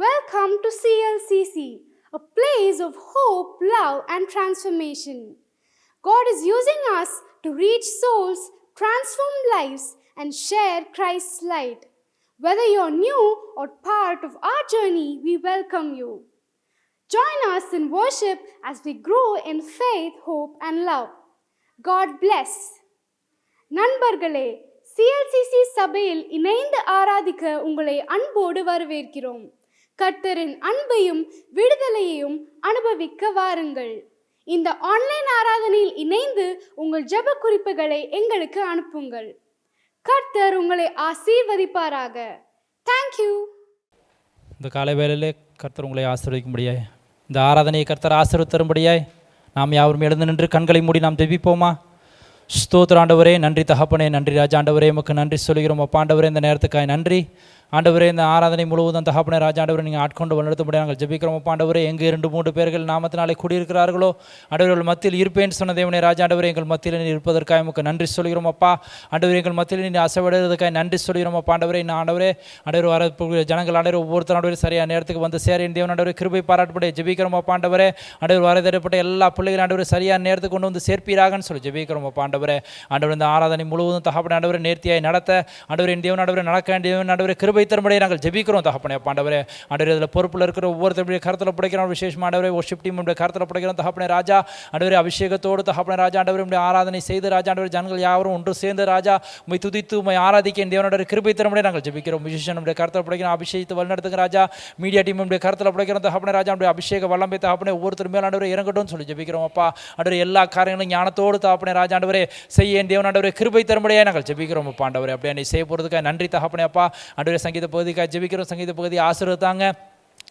Welcome to CLCC, a place of hope, love, and transformation. God is using us to reach souls, transform lives, and share Christ's light. Whether you're new or part of our journey, we welcome you. Join us in worship as we grow in faith, hope, and love. God bless. நண்பர்களே, CLCC சபையில் இணைந்து ஆராதிக்க உங்களை அன்போடு வரவேற்கிறோம். கர்த்தரின் அன்பையும் விடுதலையையும் அனுபவிக்க வாருங்கள். இந்த ஆன்லைன் ஆராதனையில் இணைந்து உங்கள் ஜெப குறிப்புகளை எங்களுக்கு அனுப்புங்கள். கர்த்தர் உங்களை ஆசீர்வதிப்பாராக. தேங்க்யூ. இந்த காலை வேளையிலே கர்த்தர் உங்களை ஆசீர்வதிக்கும்படியாய், இந்த ஆராதனையை கர்த்தர் ஆசீர்வதித்தரும்படியாய் நாம் யாவரும் எழுந்து நின்று கண்களை மூடி நாம் ஜெபிப்போமா? ஸ்தோத்திர ஆண்டவரே, நன்றி தகப்பனே, நன்றி ராஜா ஆண்டவரே, உமக்கு நன்றி சொல்கிறோம். அப்பா ஆண்டவரே, இந்த நேரத்துக்காய் நன்றி ஆண்டவரே. இந்த ஆராதனை முழுவதும் தகப்பனே ராஜா ஆண்டவரே நீங்கள் ஆட்கொண்டு வழிநடத்தும்படியாக நாங்கள் ஜெபிக்கிறோம். அப்பா ஆண்டவரே, எங்கே 2-3 பேர்கள் நாமத்தினாலே குடியிருக்கிறார்களோ ஆண்டவர்கள் மத்தியில் இருப்பேன்னு சொன்ன தேவனே ராஜா ஆண்டவரே, எங்கள் மத்தியில் நீ இருப்பதற்காக உமக்கு நன்றி சொல்கிறோம். அப்பா ஆண்டவரே, எங்கள் மத்தியில் நீ அசைவிடுவதற்காக நன்றி சொல்கிறோம். அப்பா ஆண்டவரே, நான் ஆண்டவரே ஆண்டவர் வர ஜனங்கள் ஆண்டவர் ஒவ்வொருத்தர் ஆண்டவரே சரியாக நேரத்துக்கு வந்து சேரின் தேவன் ஆண்டவரே கிருபை பாராட்டுப்படியே ஜெபிக்கிறோம். அப்பா ஆண்டவரே, ஆண்டவர் வரதரப்பட்ட எல்லா பிள்ளைகள் ஆண்டவரே சரியான நேரத்துக்கு கொண்டு வந்து சேர்ப்பீராகன்னு சொல்லி ஜெபிக்கிறோம். அப்பா ஆண்டவரே, ஆண்டவர் இந்த ஆராதனை முழுவதும் தகப்பனே ஆண்டவரே நேர்த்தியாய் நடத்த ஆண்டவரே தேவன் ஆண்டவரே நடக்க வேண்டிய ஆண்டவரே கிருபை தரும்படியே நாங்கள் ஜெபிக்கிறோம். தகப்பனே ஆண்டவரே, ஆண்டவரே இதில் பொறுப்பில் இருக்கிற ஒவ்வொருத்தருடைய கருத்தில் படைக்கிறோம். விசேஷமாக ஆண்டவரே வொர்ஷிப் டீம் கருத்தில் படைக்கிறோம். தகப்பனே ராஜா ஆண்டவரே, அபிஷேகத்தோடு தகப்பனே ராஜா ஆண்டவரே ஆராதனை செய்து ராஜா ஆண்டவரே ஜனங்கள் யாவரும் ஒன்று சேர்ந்து ராஜா உம்மை துதித்து உம்மை ஆராதிக்க தேவனுடைய கிருபை தரும்படியே நாங்கள் ஜெபிக்கிறோம். விசேஷம் நம்முடைய கருத்தில் படைக்கிறோம். அபிஷேகத்தை வழிநடத்துங்க ராஜா. மீடியா டீம் நம்முடைய கருத்தில் படைக்கிறோம். தகப்பனே ராஜா நம்முடைய அபிஷேக வல்லமை தகப்பனே ஒவ்வொருத்தர் மேல் ஆண்டவரே இறங்கட்டும் சொல்லி ஜெபிக்கிறோம். அப்பா ஆண்டவரே, எல்லா காரியங்களும் ஞானத்தோடு தகப்பனே ராஜா ஆண்டவரே செய்ய தேவன் ஆண்டவரே கிருபை தரும்படியே நாங்கள் ஜெபிக்கிறோம். அப்பா ஆண்டவரே, அப்படியே நீ செய்ய போகிறதுக்காக நன்றி தகப்பனே. அப்பா ஆண்டவரே, சங்கீத பகுதிக்காக ஜெபிக்கிறோம். சங்கீத பகுதி ஆசீர்வதித்தாங்க.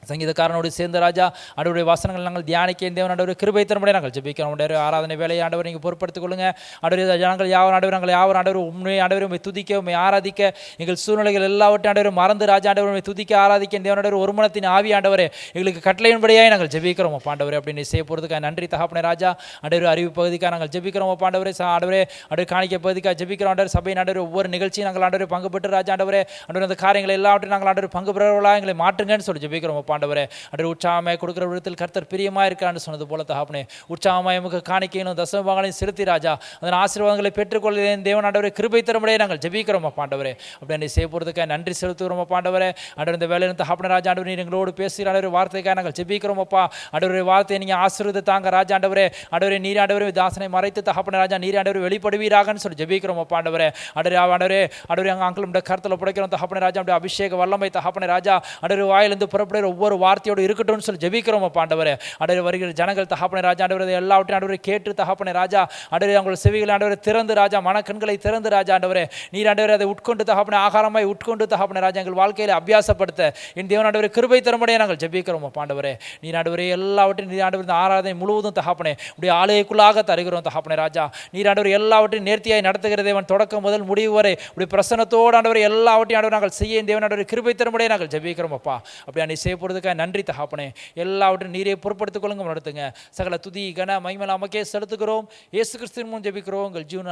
சங்கீதக்காரனோடு சேர்ந்து ராஜா ஆண்டவருடைய வசனங்கள் நாங்கள் தியானிக்க தேவன் ஆண்டவர் கிருபை தரும்படியே நாங்கள் ஜெபிக்கிறோம். ஆராதனை வேலையை ஆண்டவர் நீங்கள் பொறுப்படுத்திக் கொள்ளுங்க. ஆண்டவரே, ஜனங்கள் யாவர் ஆண்டவர் நாங்கள் யாவர் ஆண்டவர் உண்மையை ஆண்டவர் உண்மை துதிக்க உண்மை ஆராதிக்க எங்கள் சூழ்நிலைகள் எல்லாவற்றையும் ஆண்டவர் மறந்து ராஜா ஆண்டவர் உண்மை துதிக்க ஆராதிக்க தேவன் ஆண்டவர் ஒரு மனத்தின் ஆவி ஆண்டவரே எங்களுக்கு கட்டளையின்படியாய் நாங்கள் ஜெபிக்கிறோம். பாண்டவரே, அப்படின்னு செய்ய போகிறதுக்காக நன்றி தகப்பனே ராஜா. ஆண்டவர் அறிவு பகுதிக்காக நாங்கள் ஜெபிக்கிறோம். பாண்டவரே ஆண்டவரே ஆண்டவர் காணிக்க பகுதிக்காக ஜெபிக்கிறோம். ஆண்டவர் சபையின் ஆண்டவர் ஒவ்வொரு நிகழ்ச்சியும் நாங்கள் ஆண்டவரை பங்கு பெற்று ராஜா ஆண்டவரே ஆண்டவர் அந்த காரியங்கள் எல்லாவற்றையும் நாங்கள் ஆண்டவர் பங்கு பெறுவர்களாக எங்களை மாற்றுங்கன்னு சொல்லி ஜெபிக்கிறோம். பாண்டவரே, ஆண்டவர் உற்சாகமாய் கொடுக்கிற விதத்தில் கர்த்தர் பிரியமாக இருக்கான்னு சொன்னது போல தகப்பனே, உற்சாகமாய் நமக்கு காணிக்கையிலும் தசமபாகங்களையும் செலுத்தி ராஜா அதன் ஆசீர்வாதங்களை பெற்றுக்கொள்கிறேன் தேவன் ஆண்டவரே கிருபை தரும்படியே நாங்கள் ஜெபிக்கிறோம். பாண்டவரே, அப்படி என்னை செய்ய போகிறதுக்காக நன்றி செலுத்துகிறோம். பாண்டவரே, ஆண்டவர் இந்த வேலையில் தகப்பனே ராஜா ஆண்டவர் நீர் எங்களோடு பேசுகிற ஆண்டவர் வார்த்தைக்காக நாங்கள் ஜெபிக்கிறோம். அப்பா ஆண்டவருடைய வார்த்தையை நீங்கள் ஆசீர்வதித்து தாங்க ராஜா ஆண்டவரே. ஆண்டவரே, நீர் ஆண்டவரே தாசனை மறைத்து தகப்பனே ராஜா நீர் ஆண்டவர் வெளிப்படுவீராகன்னு சொல்லி ஜெபிக்கிறோம். பாண்டவரே, ஆண்டவரே ஆண்டவரே ஆண்டவரே அங்கே அங்களுடைய கருத்தில் படைக்கிறோம். தகப்பனே ராஜா அப்படி அபிஷேக வல்லமை தகப்பனே ராஜா ஆண்டவர் வாயிலிருந்து புறப்படுகிற ஒவ்வொரு வார்த்தையோடு இருக்கட்டும்னு சொல்லி ஜெபிக்கிறோம். பாண்டவரே, ஆண்டவரே வருகிற ஜனங்கள் தகப்பனே ராஜா ஆண்டவரே எல்லாவற்றையும் ஆண்டவரே கேட்டு தகப்பனே ராஜா ஆண்டவரே அவங்களுடைய செவிகளை ஆண்டவரே திறந்து ராஜா மனக்கண்களை திறந்து ராஜா ஆண்டவரே நீர் ஆண்டவரே அதை உட்கொண்டு தகப்பனே ஆகாரமாய் உட்கொண்டு தகப்பனே ராஜா எங்கள் வாழ்க்கையில் அபியாசப்படுத்த என் தேவன் ஆண்டவரே கிருபை தரும்படியே நாங்கள் ஜெபிக்கிறோம். பாண்டவரே, நீர் ஆண்டவரே எல்லாவற்றையும் நீர் ஆண்டவர் ஆராதனை முழுவதும் தகப்பனே உடைய ஆலயக்குள்ளாக தருகிறோம். தகப்பனே ராஜா நீர் ஆண்டவர் எல்லாவற்றையும் நேர்த்தியாய் நடத்துகிற தேவன் தொடக்கம் முதல் முடிவு வரை உடைய பிரசன்னத்தோடு ஆண்டவர் எல்லாவற்றையும் ஆண்டவர் நாங்கள் செய்ய தேவன் ஆண்டவரை கிருபை தரும்படியே நாங்கள் ஜெபிக்கிறோம். அப்பா அப்படியே நீ செய்ய போகிறதுக்காக நன்றி தகப்பனே. எல்லாவற்றையும் நீரே பொறுப்படுத்திக் கொள்ளுங்க, நடத்துங்க. சகல துதி கன மகிமை நமக்கே செலுத்துகிறோம். இயேசு கிறிஸ்துவின் மூலம் ஜெபிக்கிறோம் எங்கள் ஜீவன்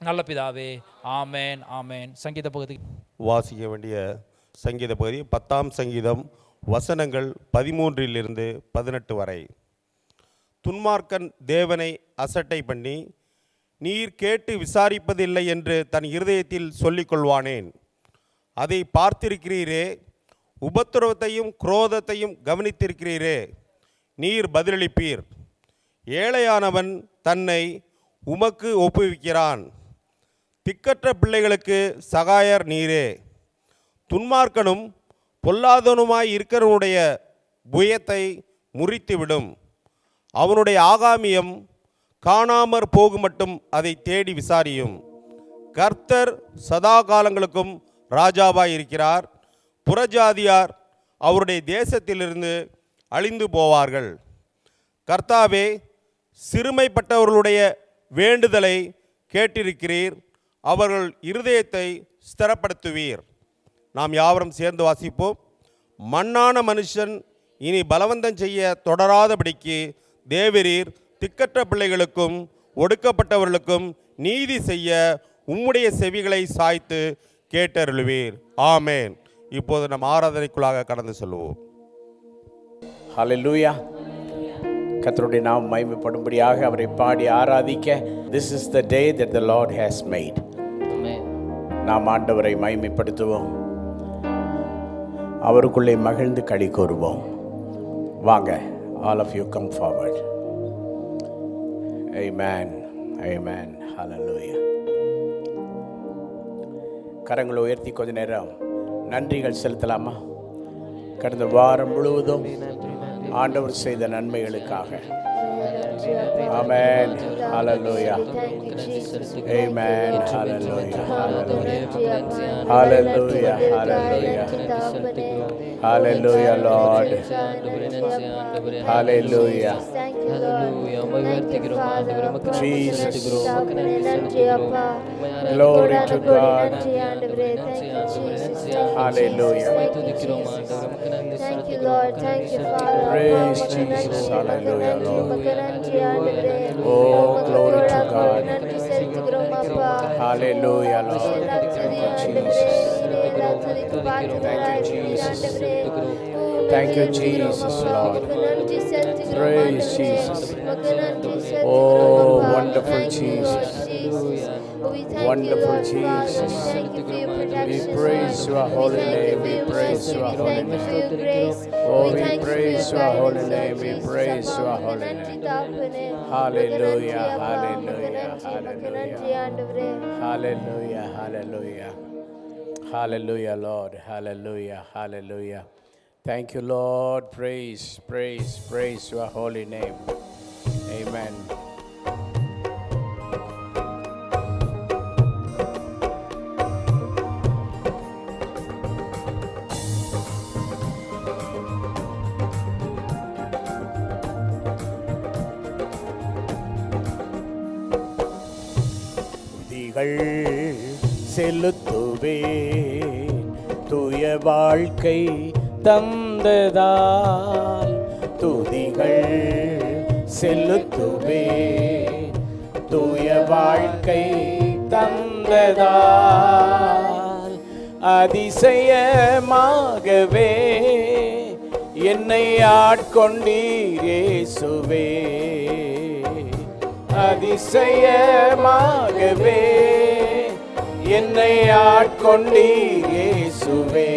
நல்ல பிதாவே, ஆமேன் ஆமேன். சங்கீத பகுதி வாசிக்க வேண்டிய சங்கீத பகுதி 10ஆம் சங்கீதம் வசனங்கள் 13 - 18 வரை. துன்மார்க்கன் தேவனை அசட்டை பண்ணி நீர் கேட்டு விசாரிப்பதில்லை என்று தன் இருதயத்தில் சொல்லிக்கொள்வானேன். அதை பார்த்திருக்கிறீரே, உபத்திரவத்தையும் குரோதத்தையும் கவனித்திருக்கிறீரே, நீர் பதிலளிப்பீர். ஏழையானவன் தன்னை உமக்கு ஒப்புவிக்கிறான். திக்கற்ற பிள்ளைகளுக்கு சகாயர் நீரே. துன்மார்க்கனும் பொல்லாதவனுமாய் இருக்கிறவனுடைய புயத்தை முறித்துவிடும். அவனுடைய ஆகாமியம் காணாமற் போகுமட்டும் அதை தேடி விசாரியும். கர்த்தர் சதா காலங்களுக்கும் ராஜாவாய் இருக்கிறார். புறஜாதியார் அவருடைய தேசத்திலிருந்து அழிந்து போவார்கள். கர்த்தாவே, சிறுமைப்பட்டவர்களுடைய வேண்டுதலை கேட்டிருக்கிறீர். அவர்கள் இருதயத்தை ஸ்திரப்படுத்துவீர். நாம் யாவரும் சேர்ந்து வாசிப்போம். மண்ணான மனுஷன் இனி பலவந்தம் செய்ய தொடராதபடிக்கு தேவரீர் திக்கற்ற பிள்ளைகளுக்கும் ஒடுக்கப்பட்டவர்களுக்கும் நீதி செய்ய உம்முடைய செவிகளை சாய்த்து கேட்டருளுவீர். ஆமேன். இப்போது நம் ஆராதனைக்குள்ளாக கடந்து செல்வோம். ஹல்லேலூயா. கர்த்தருடைய நாமம் மகிமைப்படும்படியாக அவரை பாடி ஆராதிக்க, this is the day that the Lord has made. நாம் ஆண்டவரை மகிமைப்படுத்துவோம், அவருக்குள்ளே மகிழ்ந்து களி கூறுவோம். வாங்க, all of you come forward. Amen, amen, hallelujah. கரங்களை உயர்த்தி கொஞ்ச நேரம் நன்றிகள் செலுத்தலாமா? கடந்த வாரம் முழுவதும் ஆண்டவர் செய்த நன்மைகளுக்காக. Amen, hallelujah, amen, hallelujah, hallelujah, hallelujah, hallelujah, Lord, hallelujah, Jesus, glory to God, hallelujah, thank you Lord, thank you Father, praise Jesus, hallelujah, Lord, oh glory to God, hallelujah, Lord, thank you Jesus, thank you Jesus, Lord, praise Jesus, oh wonderful Jesus, wonderful Jesus, we praise your holy name, we praise your holy name, oh we praise your holy name, we praise your holy name, hallelujah, hallelujah, hallelujah, hallelujah, hallelujah, hallelujah, Lord, hallelujah, hallelujah, thank you Lord, praise, praise, praise your holy name, amen. செலுத்துவேன் தூய வாழ்க்கை தந்ததால், துதிகள் செலுத்துவேன் தூய வாழ்க்கை தந்ததால், அதிசயமாகவே என்னை ஆட்கொண்டீர் இயேசுவே, அதிசயமாகவே என்னை ஆட்கொண்டீர் இயேசுவே,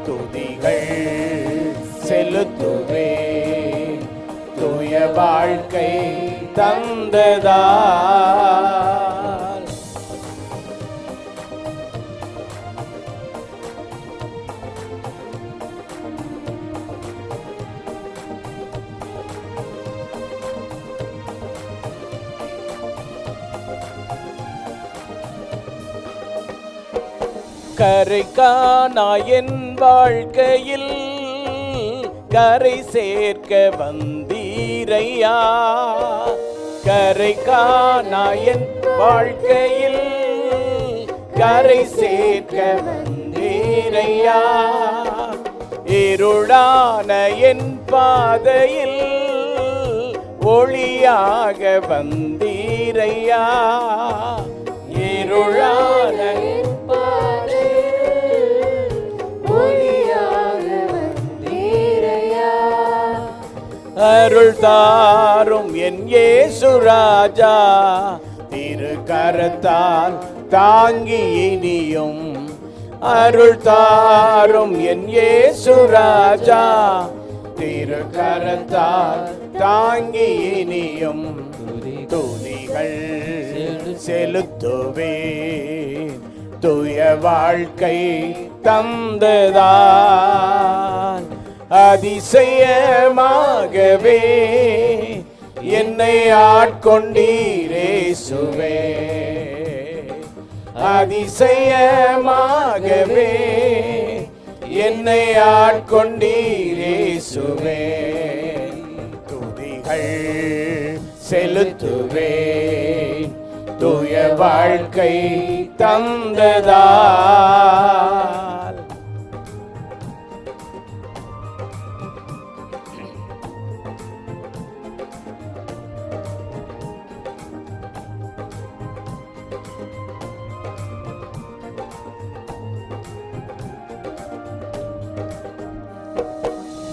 துதிகள் செலுத்துவேன் தூய வாழ்க்கை தந்ததால். கரை காணா என் வாழ்க்கையில் கரை சேர்க்க வந்தீரையா, கரை காணா என் வாழ்க்கையில் கரை சேர்க்க வந்தீரையா, இருளான என் பாதையில் ஒளியாக வந்தீரையா, இருளான அருள் தாரும் என் இயேசு ராஜா, திரு கரத்தால் தாங்கி இனியும், அருள் தாரும் என் இயேசு ராஜா, திரு கரத்தால் தாங்கி இனியும், துதிகள் செலுத்துவேன் தூய வாழ்க்கை தந்ததால், அதிசயமாகவே என்னை ஆட்கொண்டீர் இயேசுவே, அதிசயமாகவே என்னை ஆட்கொண்டீர் இயேசுவே, துதிகள் செலுத்துவேன் தூய வாழ்க்கை தந்ததால்.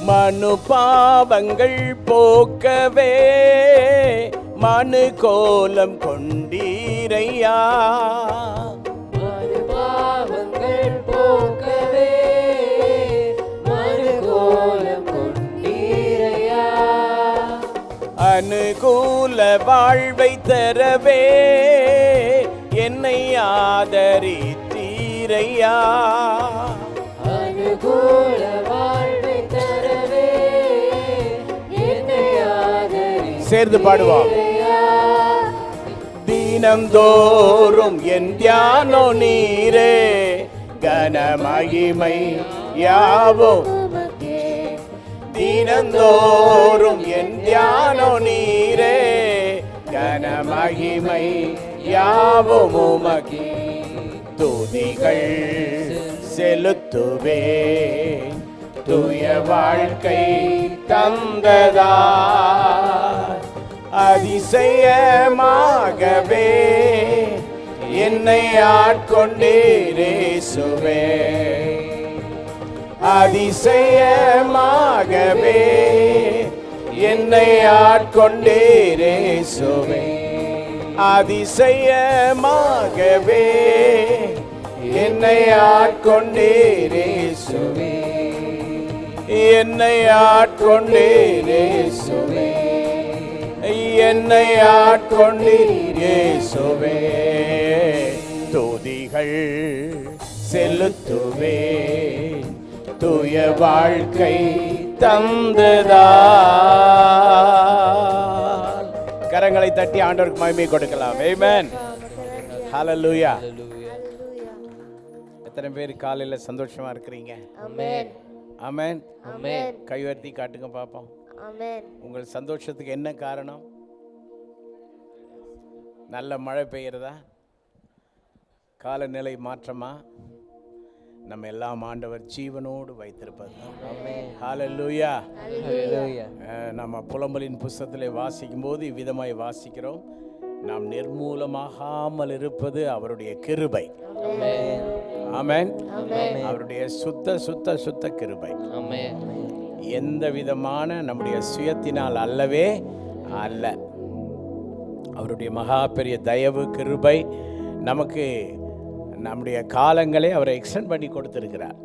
மனு பாவங்கள் போக்கவே மனு கோலம் கொண்டீரையா. மனு பாவங்கள் போக்கவே மனு கோலம் கொண்டீரையா. அனுகூல வாழ்வை தரவே என்னை ஆதரித்தீரையா. அனுகூல வாழ்வை தரவே என்னை ஆதரி. சேர்ந்து பாடுவோம். தினந்தோறும் என் தியானோ நீரே, கனமகிமை யாவும் உமக்கே. தினந்தோறும் என் தியானோ நீரே, கனமகிமை யாவும் உமக்கே. துதிகள் செலுத்துவே தூய வாழ்க்கை தந்ததா, அதிசயமாகவே என்னை ஆட்கொண்டீரே சுவே. அதிசயமாகவே என்னை ஆட்கொண்டீரே சுவே. அதிசயமாகவே என்னை ஆட்கொண்டீரே சுவே. என்னை ஆட்கொண்டீரே சுவே. என்னை ஆட்கொண்டீரே சுவே. துதிகள் செலுத்துவே தூய வாழ்க்கை தந்ததா. கரங்களை தட்டி ஆண்டவருக்கு மகிமை கொடுக்கலாம். ஆமென். ஹல்லேலூயா. எத்தனை பேர் காலையில் சந்தோஷமா இருக்கிறீங்க? ஆமென். ஆமென். ஆமென். கை உயர்த்தி காட்டுங்க பாப்போம். ஆமென். உங்கள் சந்தோஷத்துக்கு என்ன காரணம்? நல்ல மழை பெய்யறதா? காலநிலை மாற்றமா? நம்ம எல்லாம் ஆண்டவர் ஜீவனோடு வைத்திருப்பது. ஹல்லேலூயா. நம்ம புலம்பலின் புஸ்தகத்திலே வாசிக்கும் போது இவ்விதமாய் வாசிக்கிறோம், நாம் நிர்மூலமாகாமல் இருப்பது அவருடைய கிருபை. ஆமென். அவருடைய சுத்த சுத்த சுத்த கிருபை. எந்த விதமான நம்முடைய சுயத்தினால் அல்லவே அல்ல. அவருடைய மகா பெரிய தயவு கிருபை நமக்கு நம்முடைய காலங்களை அவரை எக்ஸ்டெண்ட் பண்ணி கொடுத்திருக்கிறார்.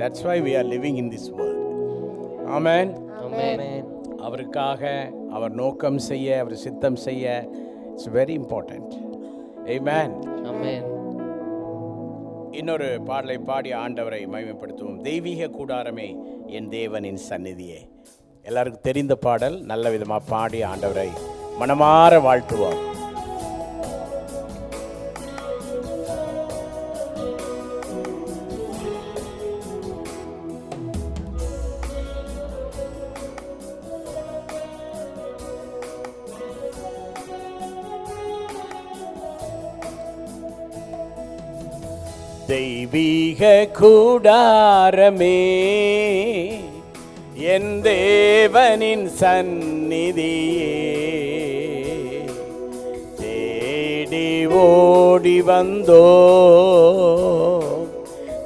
That's why we are living in this world. Amen. அவருக்காக அவர் நோக்கம் செய்ய, அவர் சித்தம் செய்ய, it's very important. Amen. இன்னொரு பாடலை பாடி ஆண்டவரை மகிமைப்படுத்துவோம். தெய்வீக கூடாரமே என் தேவனின் சந்நிதியே. எல்லாருக்கும் தெரிந்த பாடல். நல்ல விதமாக பாடி ஆண்டவரை மனமாற வாழ்த்துவோம். தெய்வீக கூடாரமே என் தேவனின் சந்நிதியே, தேடி ஓடி வந்தோ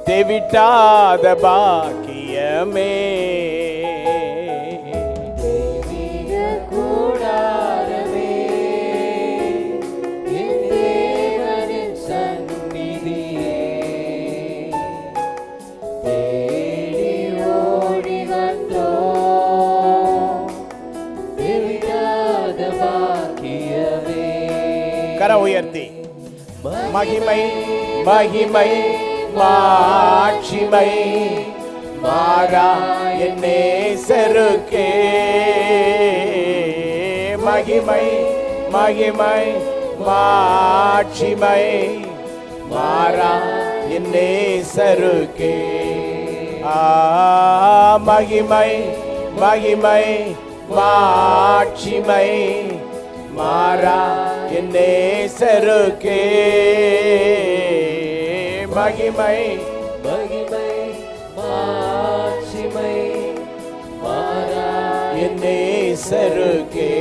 தெவிட்டாத பாக்கியமே. கர உயர்த்தி மகிமை மகிமை மாட்சிமை மாறா என் நேசருக்கே. மகிமை மகிமை மாட்சிமை மாறா என் நேசருக்கே. மகிமை மகிமை மாட்சிமை மாறா என் நேசருக்கே. மகிமை மகிமை மாட்சிமை மாறா என் நேசருக்கே.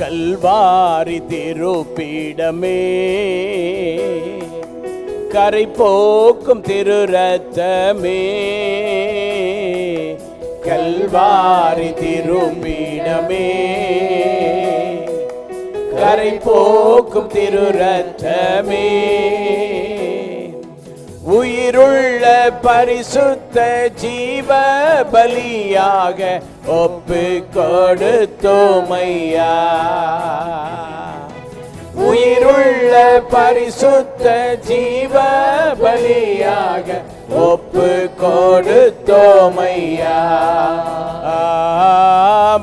கல்வாரி திருப்பீடமே, கரை போக்கும் திரு ரத்தமே, கல்வாரி திருப்பீடமே, கரை போக்கும் திரு ரத்தமே, உயிருள்ள பரிசுத்த ஜீவ பலியாக ஒப்பு கொடுத்தோமையா. உயிருள்ள பரிசுத்த ஜீவ பலியாக ஒப்பு கொடுத்தோமையா.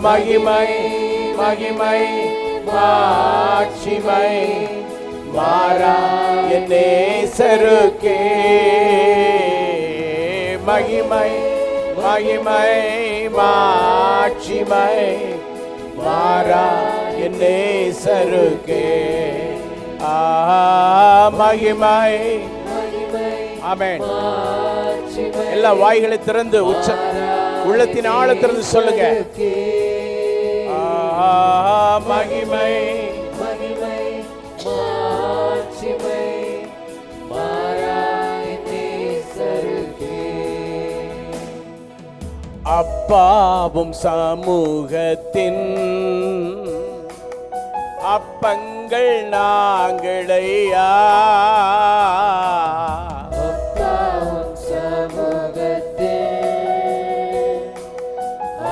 மகிமை மகிமை மாட்சிமை மாறா என் நேசருக்கே. மகிமை மகிமை மாட்சிமை மாறா என் நேசருக்கே. மகிமை ஆமென். எல்லா வாய்களை திறந்து உள்ளத்தின் ஆழத்திலிருந்து சொல்லுங்க. மகிமை மகிமை மாட்சிமை மாறாய் நேசருக்கே. அப்பாவும் சமூகத்தின் அப்பங்கள் நாங்களையா. அப்பாவும் சமூகத்தின்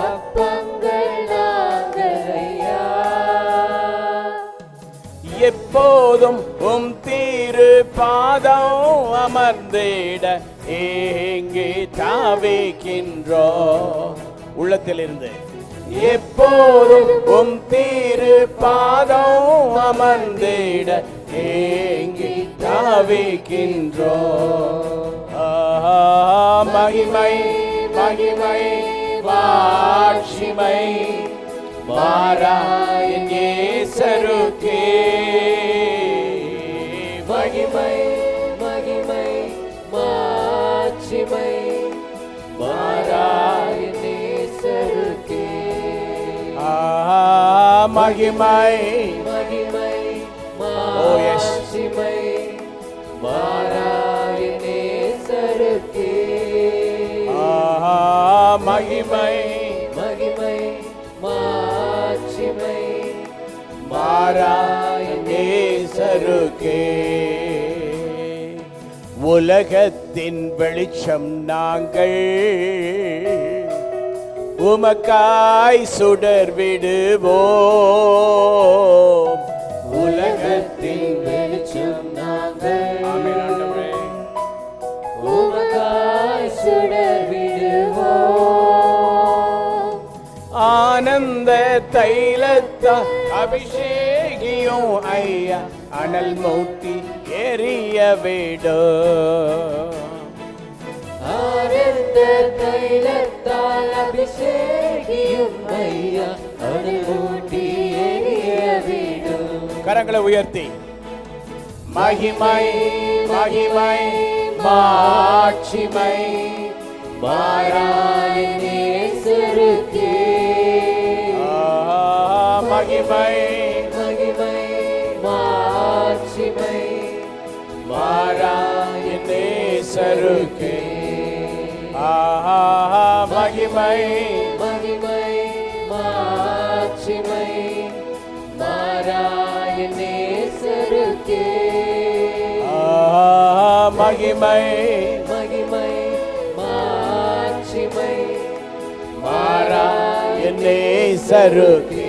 அப்பங்கள் நாங்களையா. எப்போதும் உம் திரு பாதம் அமர்ந்திட ஏங்கி தாவிக்கின்றோ. உள்ளத்திலிருந்து எப்போதும் உம் திரு பாதம் அமர்ந்திட ஏங்கி தாவிக்கின்றோ. மகிமை மகிமை மாட்சிமை மாறாய் நேசருக்கே. மகிமை மகிமை மாட்சிமை மாறாய் நேசருக்கே. மகிமை மகிமை மாட்சிமை மாறாய் நேசருக்கே. மகிமை மகிமை மாட்சிமை மாறாய் நேசருக்கே. உலகத்தின் வெளிச்சம் நாங்கள் உமக்காய் சுடர் விடுவோம். உலகத்தின் வெளிச்சம் நாங்கள் உமக்காய் சுடர் விடுவோம். ஆனந்த தைலத்தா அபிஷேகியும் ஐயா அனல் மூட்டி எரிய விடும். ஆனந்த தைலத்தால் அபிஷேகியும் ஐயா அனல் மூட்டி எரிய விடும். கரங்களை உயர்த்தி மகிமை மகிமை மாட்சிமை மாறாய் நேசருக்கே. மகிமை மகிமை மாட்சிமை மாறாய் நேசருக்கே. மகிமை மகிமை மாட்சிமை மாறாய் நேசருக்கே. மகிமை மகிமை மாட்சிமை மாறாய் நேசருக்கே.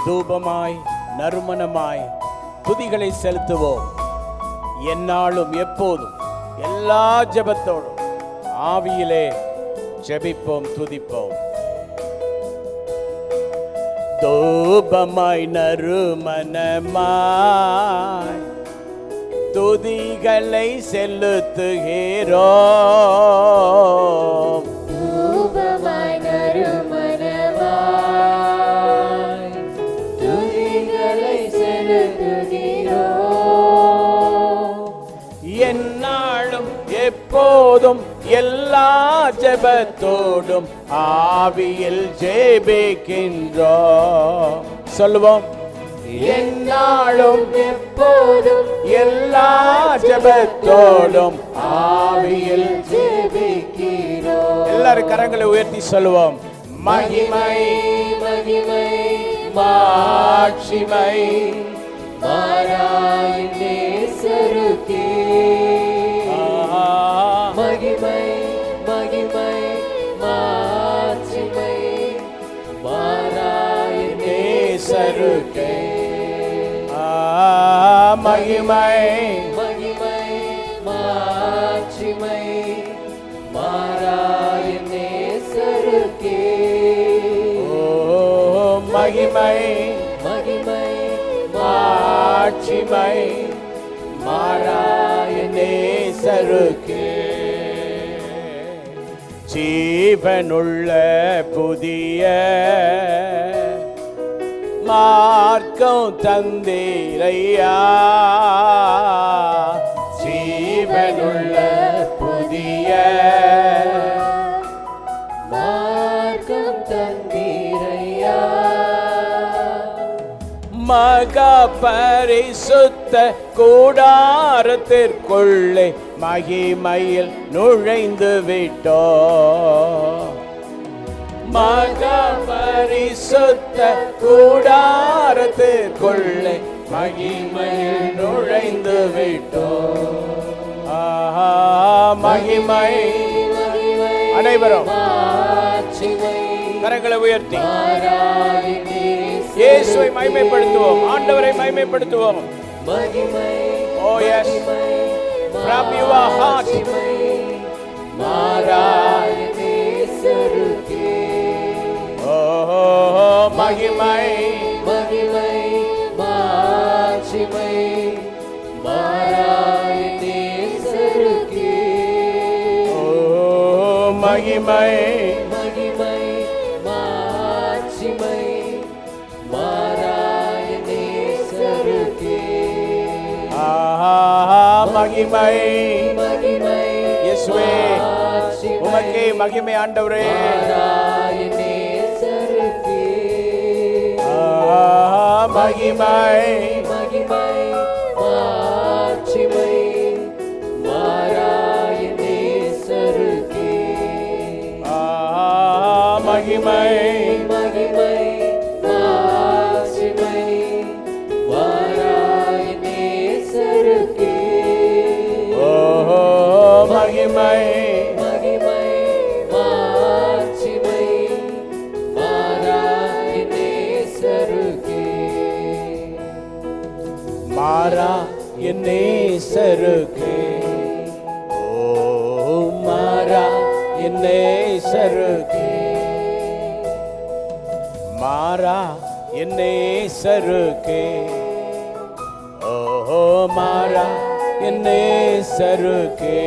தூபமாய் நறுமணமாய் துதிகளை செலுத்துவோம். எந்நாளும் எப்போதும் எல்லா ஜெபத்தோடும் ஆவியிலே ஜெபிப்போம் துதிப்போம். தூபமாய் நறுமணமாய் துதிகளை செலுத்துகிறோம். தூபமாய் நறுமணமாய் துதிகளை செலுத்துகிறோம். எந்நாளும் எப்போதும் எல்லா ஜெபத்தோடும் ஆவியில் ஜெபிக்கின்றோம். சொல்லுவோம். என்னாலும் எப்போதும் எல்லா ஜெபத்தோடும் ஆவியில் ஜெபிக்கிறோம். எல்லாரும் கரங்களை உயர்த்தி சொல்லுவோம். மகிமை மகிமை மாட்சிமை மாறாயின் நேசருக்கே. மகிமை மகிமை மாட்சிமை மாறாயின் நேசருக்கே. மகிமை மகிமை மாட்சிமை மாறாயின் நேசருக்கே. மகிமை மகிமை மாட்சிமை மாறாயின் நேசருக்கே. ஜீவனுள்ள புதிய மார்க்கம் தந்தீரையா. ஜீவனுள்ள புதிய மார்க்கம் தந்தீரையா. மகா பரிசுத்த கூடாரத்திற்குள்ளே மகிமையில் நுழைந்து விட்டோ. மகா பரிசுத்த கூடாரத்திற்குள்ளே மகிமையில் நுழைந்து விட்டோ. மகிமை அனைவரும் கரங்களை உயர்த்தி இயேசுவை மகிமைப்படுத்துவோம். ஆண்டவரை மகிமைப்படுத்துவோம். Oh yes, from your heart. Oh மகிமை மகிமை மாட்சிமை மாறாயின் நேசருக்கே. Oh மகிமை மகிமை மாட்சிமை மாறாயின் நேசருக்கே. மகிமை மகிமை இயேசுவே உமக்கே மகிமை ஆண்டவரே. மகிமை மகிமை மாட்சிமை மாறாயின் நேசருக்கே. மகிமை மகிமை மாட்சிமை மாறாயின் நேசருக்கே. மகிமை மகிமை மாட்சிமை மாறாயின் நேசருக்கே. மாறா என் நேசருக்கே. ஓ மாறா என் நேசருக்கே. மாறா என் நேசருக்கே. ஓ மாறா என் நேசருக்கே.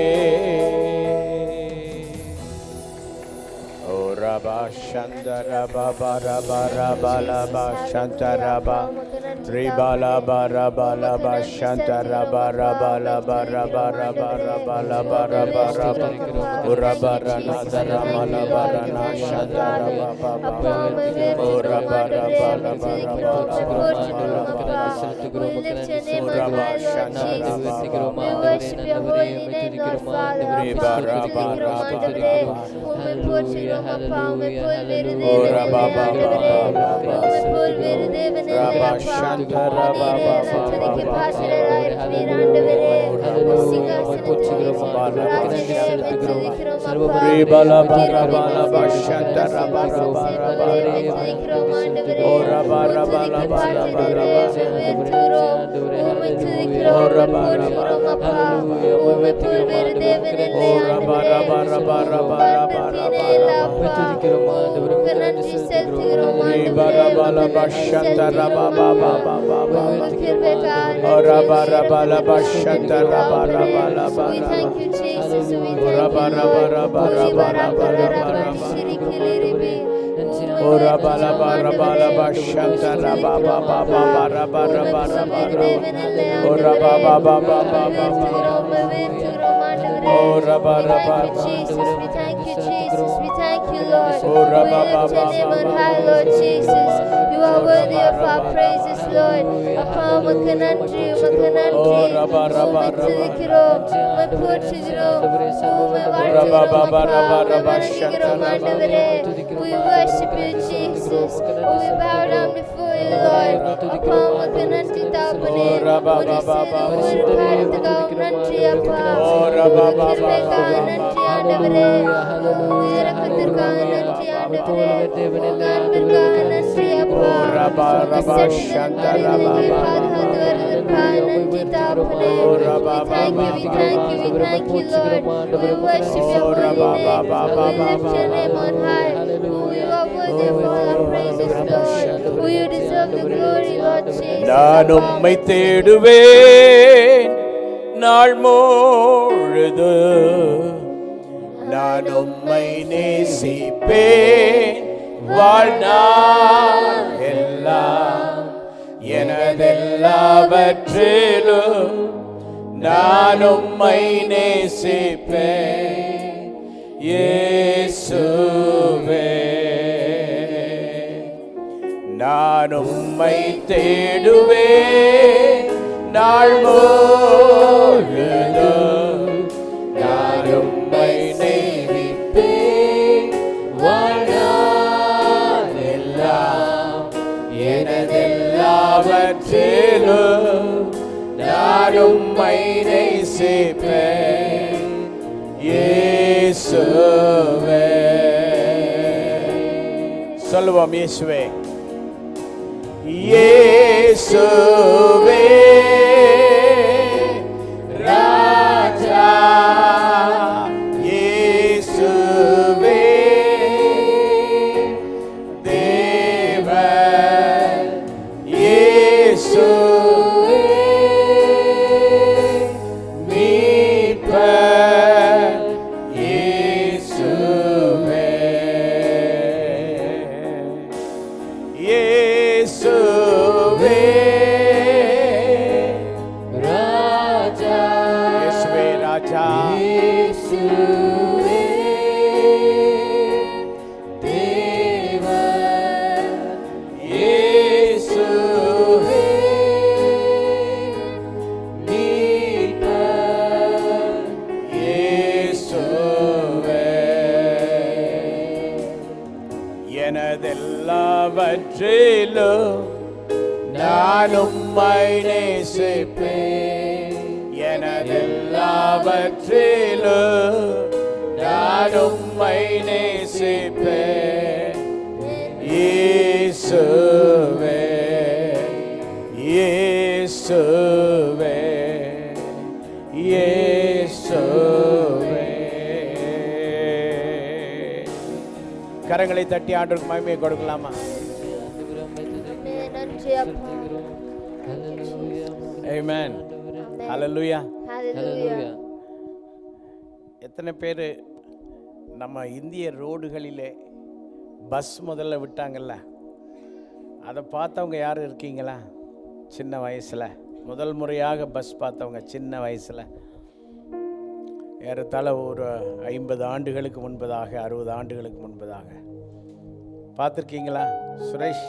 Raba Shandara Baba Raba Raba Laba Shantaraba Ribala Baraba Laba Shantaraba Raba Laba Raba Raba Raba Laba Raba Raba Uraba Rana Darama Laba Rana Shantaraba Baba Uraba Raba Laba Raba Uraba Shantaraba Baba. We worship your holy name, Lord Father. O Rabba Rabba Rabba Rabba Shanta Rabba Baba Baba Rabba Rabba Rabba O Rabba Baba Baba Baba O Rabba Rabba Jesus, we thank you, Jesus, we thank you, Lord. O Rabba We lift your Baba name on Baba high, Lord Jesus. You are worthy of our praises, Lord. Appa umakku nandri, umakku nandri. O Rabba Rabba உம்மை துதிக்கிறோம், உம்மை போற்றுகிறோம், உம்மை வாழ்த்துகிறோம் அப்பா, உம்மை வணங்குகிறோம் ஆண்டவரே. We worship you, Jesus. We bow down before you, Lord. அப்பா உமக்கு நன்றி தாப்பனே. உம்முடைய சேவை ஒவ்வொரு காரியத்துக்காகவும் நன்றி அப்பா. உம்முடைய கிருபைக்காக நன்றி ஆண்டவரே. உம்முடைய இரக்கத்திற்காக நன்றி ஆண்டவரே. உங்க அன்பிற்காக நன்றி அப்பா. பாதுகாத்து வருவதற்காக நன்றி தாப்பனே. We thank you, Lord. We worship your holy name. We lift your name on high. You are worthy of all our praises, Lord. You deserve the glory, Lord Jesus. நான் உம்மை தேடுவேன் நாள் முழுது நான் உம்மை நேசிப்பேன் வாழ்நாள் எல்லாம் எனதெல்லாவற்றிலும் நான் உம்மை நேசிப்பேன் இயேசுவே நான் உம்மை தேடுவேன் நாள் முழுதும் நான் உம்மை நேசிப்பேன் வாழ்நாள் எல்லாம் எனதெல்லாவற்றிலும் நான் உம்மை நேசிப்பேன் இயேசுவே சொல்லுவோம் இயேசுவே இயேசுவே ராஜா இயேசுவே தேவன் இயேசுவே மீட்பர் இயேசுவே இயேசுவே ராஜா இயேசுவே ராஜா இயேசுவே தேவன் இயேசுவே மீட்பர் இயேசுவே எனதெல்லாவற்றிலும் நான் உம்மை நேசிப்பேன் எனதெல்லாவற்றிலும் நான் உம்மை நேசிப்பேன் இயேசுவே இயேசுவே இயேசுவே கரங்களை தட்டி ஆண்டவருக்கு மகிமையை கொடுக்கலாமா நன்றி அப்பா. ஆமென் ஹல்லேலூயா Hallelujah. எத்தனை பேர் நம்ம இந்திய ரோடுகளிலே பஸ் முதல்ல விட்டாங்கல்ல அதை பார்த்தவங்க யாரும் இருக்கீங்களா? சின்ன வயசில் முதல் முறையாக பஸ் பார்த்தவங்க சின்ன வயசில் ஏறத்தாழ ஒரு 50 ஆண்டுகளுக்கு முன்பதாக 60 ஆண்டுகளுக்கு முன்பதாக பார்த்துருக்கீங்களா? சுரேஷ்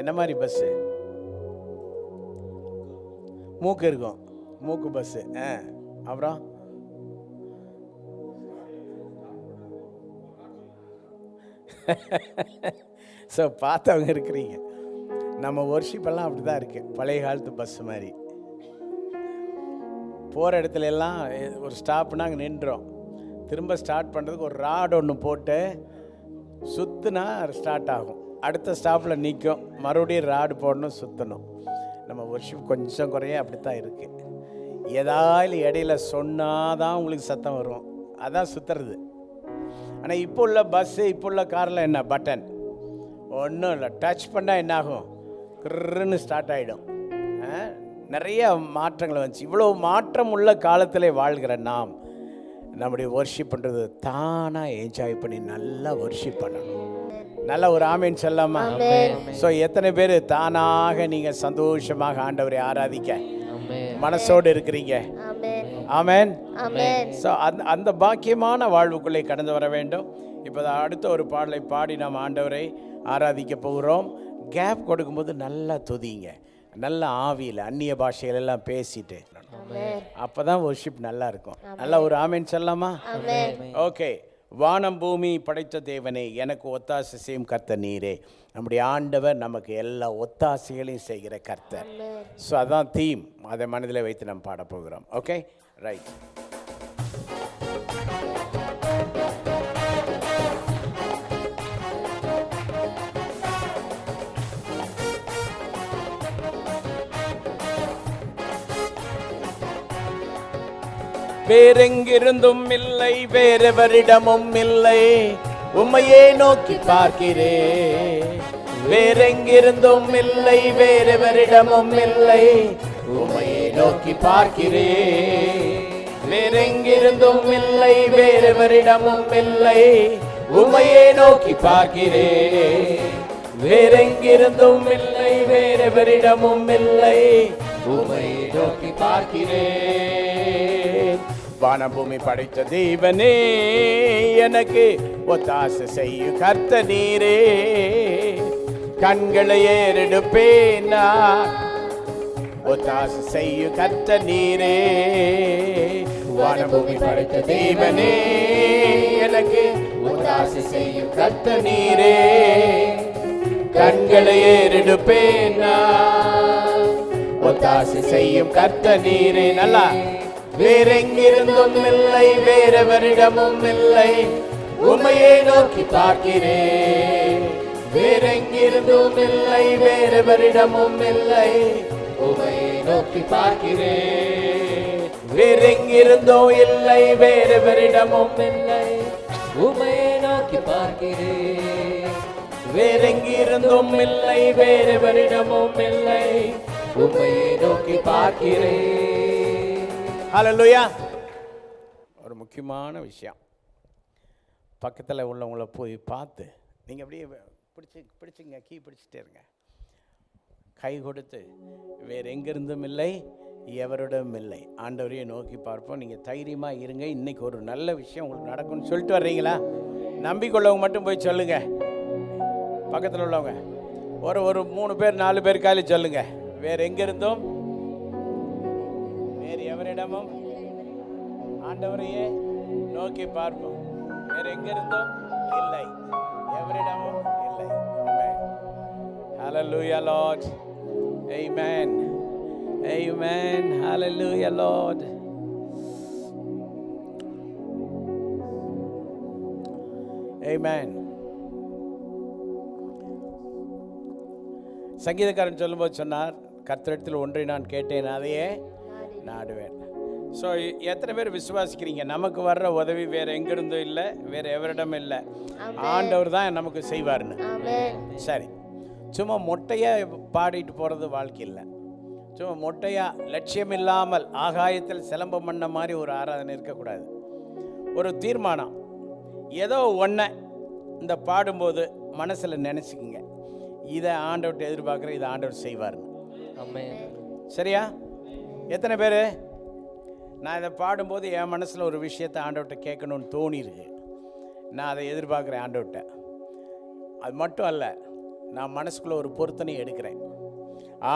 என்ன மாதிரி பஸ்ஸு? மூக்கு இருக்கும், மூக்கு பஸ்ஸு. அப்புறம் ஸோ பார்த்தவங்க இருக்கிறீங்க. நம்ம ஒர்ஷிப்பெல்லாம் அப்படி தான் இருக்குது, பழைய காலத்து பஸ் மாதிரி. போகிற இடத்துல எல்லாம் ஒரு ஸ்டாப்னா அங்கே நின்றோம், திரும்ப ஸ்டார்ட் பண்ணுறதுக்கு ஒரு ராடு ஒன்று போட்டு சுற்றுனா ஸ்டார்ட் ஆகும், அடுத்த ஸ்டாப்பில் நிற்கும், மறுபடியும் ராடு போடணும், சுற்றணும். நம்ம ஒர்ஷிப் கொஞ்சம் குறைய அப்படி தான் இருக்குது. ஏதாவது இடையில சொன்னாதான் உங்களுக்கு சத்தம் வரும், அதான் சுற்றுறது. ஆனால் இப்போ உள்ள பஸ்ஸு, இப்போ உள்ள காரில் என்ன பட்டன் ஒன்றும் இல்லை, டச் பண்ணால் என்னாகும், கிருன்னு ஸ்டார்ட் ஆகிடும். நிறைய மாற்றங்கள் வந்துச்சு. இவ்வளோ மாற்றம் உள்ள காலத்தில் வாழ்கிற நாம் நம்முடைய வர்ஷிப் பண்ணுறது தானாக என்ஜாய் பண்ணி நல்லா வர்ஷிப் பண்ணணும். நல்ல ஒரு ஆமேன் சொல்லாமா? ஸோ எத்தனை பேர் தானாக நீங்கள் சந்தோஷமாக ஆண்டவரை ஆராதிக்க மனசோடு இருக்கிறீங்க? ஆமேன். ஸோ அந்த பாக்கியமான வாழ்வுக்குள்ளே கடந்து வர வேண்டும். இப்போ அடுத்த ஒரு பாடலை பாடி நாம் ஆண்டவரை ஆராதிக்க போகிறோம். கேப் கொடுக்கும்போது நல்லா துதிங்க, நல்ல ஆவியில் அந்நிய பாஷைகள் எல்லாம் பேசிட்டு, அப்போ தான் வர்ஷிப் நல்லா இருக்கும். நல்லா ஒரு ஆமேன் சொல்லாமா? ஓகே. வானம் பூமி படைத்த தேவனே, எனக்கு ஒத்தாசை செய்யும் கர்த்தர் நீரே. நம்முடைய ஆண்டவர் நமக்கு எல்லா ஒத்தாசைகளையும் செய்கிற கர்த்தர். ஸோ அதான் தீம். அதை மனதில் வைத்து நம்ம பாட போகிறோம். Okay, right. வேறெங்கிருந்தும் இல்லை, வேறெவரிடமும் இல்லை, உம்மையே நோக்கி பார்க்கிறேன். வேறெங்கிருந்தும் இல்லை, வேறெவரிடமும் இல்லை, உம்மையே நோக்கி பார்க்கிறேன். வேறெங்கிருந்தும் இல்லை, வேறெவரிடமும் இல்லை, உம்மையே நோக்கி பார்க்கிறேன். வேறெங்கிருந்தும் இல்லை, வேறெவரிடமும் இல்லை, உம்மையே நோக்கி பார்க்கிறேன். வானபூமி படைத்த தேவனே, எனக்கு ஒத்தாசை செய்யும் கர்த்தர் நீரே. கண்களை ஏறெடுப்பேன், ஒத்தாசை செய்யும் கர்த்தர் நீரே. வானபூமி படைத்த தேவனே, எனக்கு ஒத்தாசை செய்யும் கர்த்தர் நீரே. கண்களை ஏறெடுப்பேன், ஒத்தாசை செய்யும் கர்த்தர் நீரே. நல்லா. வேறெங்கிருந்தும் இல்லை, வேறெவரிடமும் இல்லை, உம்மையே நோக்கி பார்க்கிறேன். வேறெங்கிருந்தும் இல்லை, வேறெவரிடமும் இல்லை, உம்மையே நோக்கி பார்க்கிறேன். வேறெங்கிருந்தோ இல்லை, வேறெவரிடமும் இல்லை, உம்மையே நோக்கி பார்க்கிறேன். வேறெங்கிருந்தும் இல்லை, வேறெவரிடமும் இல்லை, உம்மையே நோக்கி பார்க்கிறேன். ஹல்லேலூயா. ஒரு முக்கியமான விஷயம், பக்கத்தில் உள்ளவங்கள போய் பார்த்து நீங்கள் அப்படியே பிடிச்சிங்க, கீ பிடிச்சிட்டே இருங்க. கை கொடுத்து, வேறு எங்கிருந்தும் இல்லை, எவரிடம் இல்லை, ஆண்டவரையே நோக்கி பார்ப்போம். நீங்கள் தைரியமாக இருங்க. இன்றைக்கி ஒரு நல்ல விஷயம் உங்களுக்கு நடக்கும்னு சொல்லிட்டு வர்றீங்களா? நம்பிக்கொள்ளவங்க மட்டும் போய் சொல்லுங்கள். பக்கத்தில் உள்ளவங்க ஒரு 3 பேர் 4 பேர் காலி சொல்லுங்க. வேறு எங்கிருந்தும், வேறு எவரிடமும் ஆண்டவரையே நோக்கி பார்ப்போம். வேறு எங்கிருந்தும் இல்லை, எவரிடமும் இல்லை. Hallelujah, Lord. Amen. Amen. Hallelujah, Lord. Amen. சங்கீதக்காரன் சொல்லும்போது சொன்னார், கர்த்தரிடத்தில் ஒன்றை நான் கேட்டேன், அதையே நாடுவேன். ஸோ எத்தனை பேர் விசுவாசிக்கிறீங்க? நமக்கு வர்ற உதவி வேறு எங்கிருந்தும் இல்லை, வேறு எவரிடம் இல்லை, ஆண்டவர் தான் நமக்கு செய்வார்னு. சரி, சும்மா மொட்டையாக பாடிட்டு போகிறது வாழ்க்கை இல்லை. சும்மா மொட்டையாக லட்சியம் இல்லாமல் ஆகாயத்தில் சிலம்பம் பண்ண மாதிரி ஒரு ஆராதனை இருக்கக்கூடாது. ஒரு தீர்மானம், ஏதோ ஒன்றை இந்த பாடும்போது மனசில் நினச்சிக்கிங்க, இதை ஆண்டவர்கிட்ட எதிர்பார்க்குறேன், இதை ஆண்டவர் செய்வார்னு. சரியா? எத்தனை பேர் நான் இதை பாடும்போது என் மனசில் ஒரு விஷயத்தை ஆண்டவர்கிட்ட கேட்கணும்னு தோணிருக்கு, நான் அதை எதிர்பார்க்குறேன் ஆண்டவர்கிட்ட. அது மட்டும் அல்ல, நான் மனசுக்குள்ளே ஒரு பொருத்தனை எடுக்கிறேன்.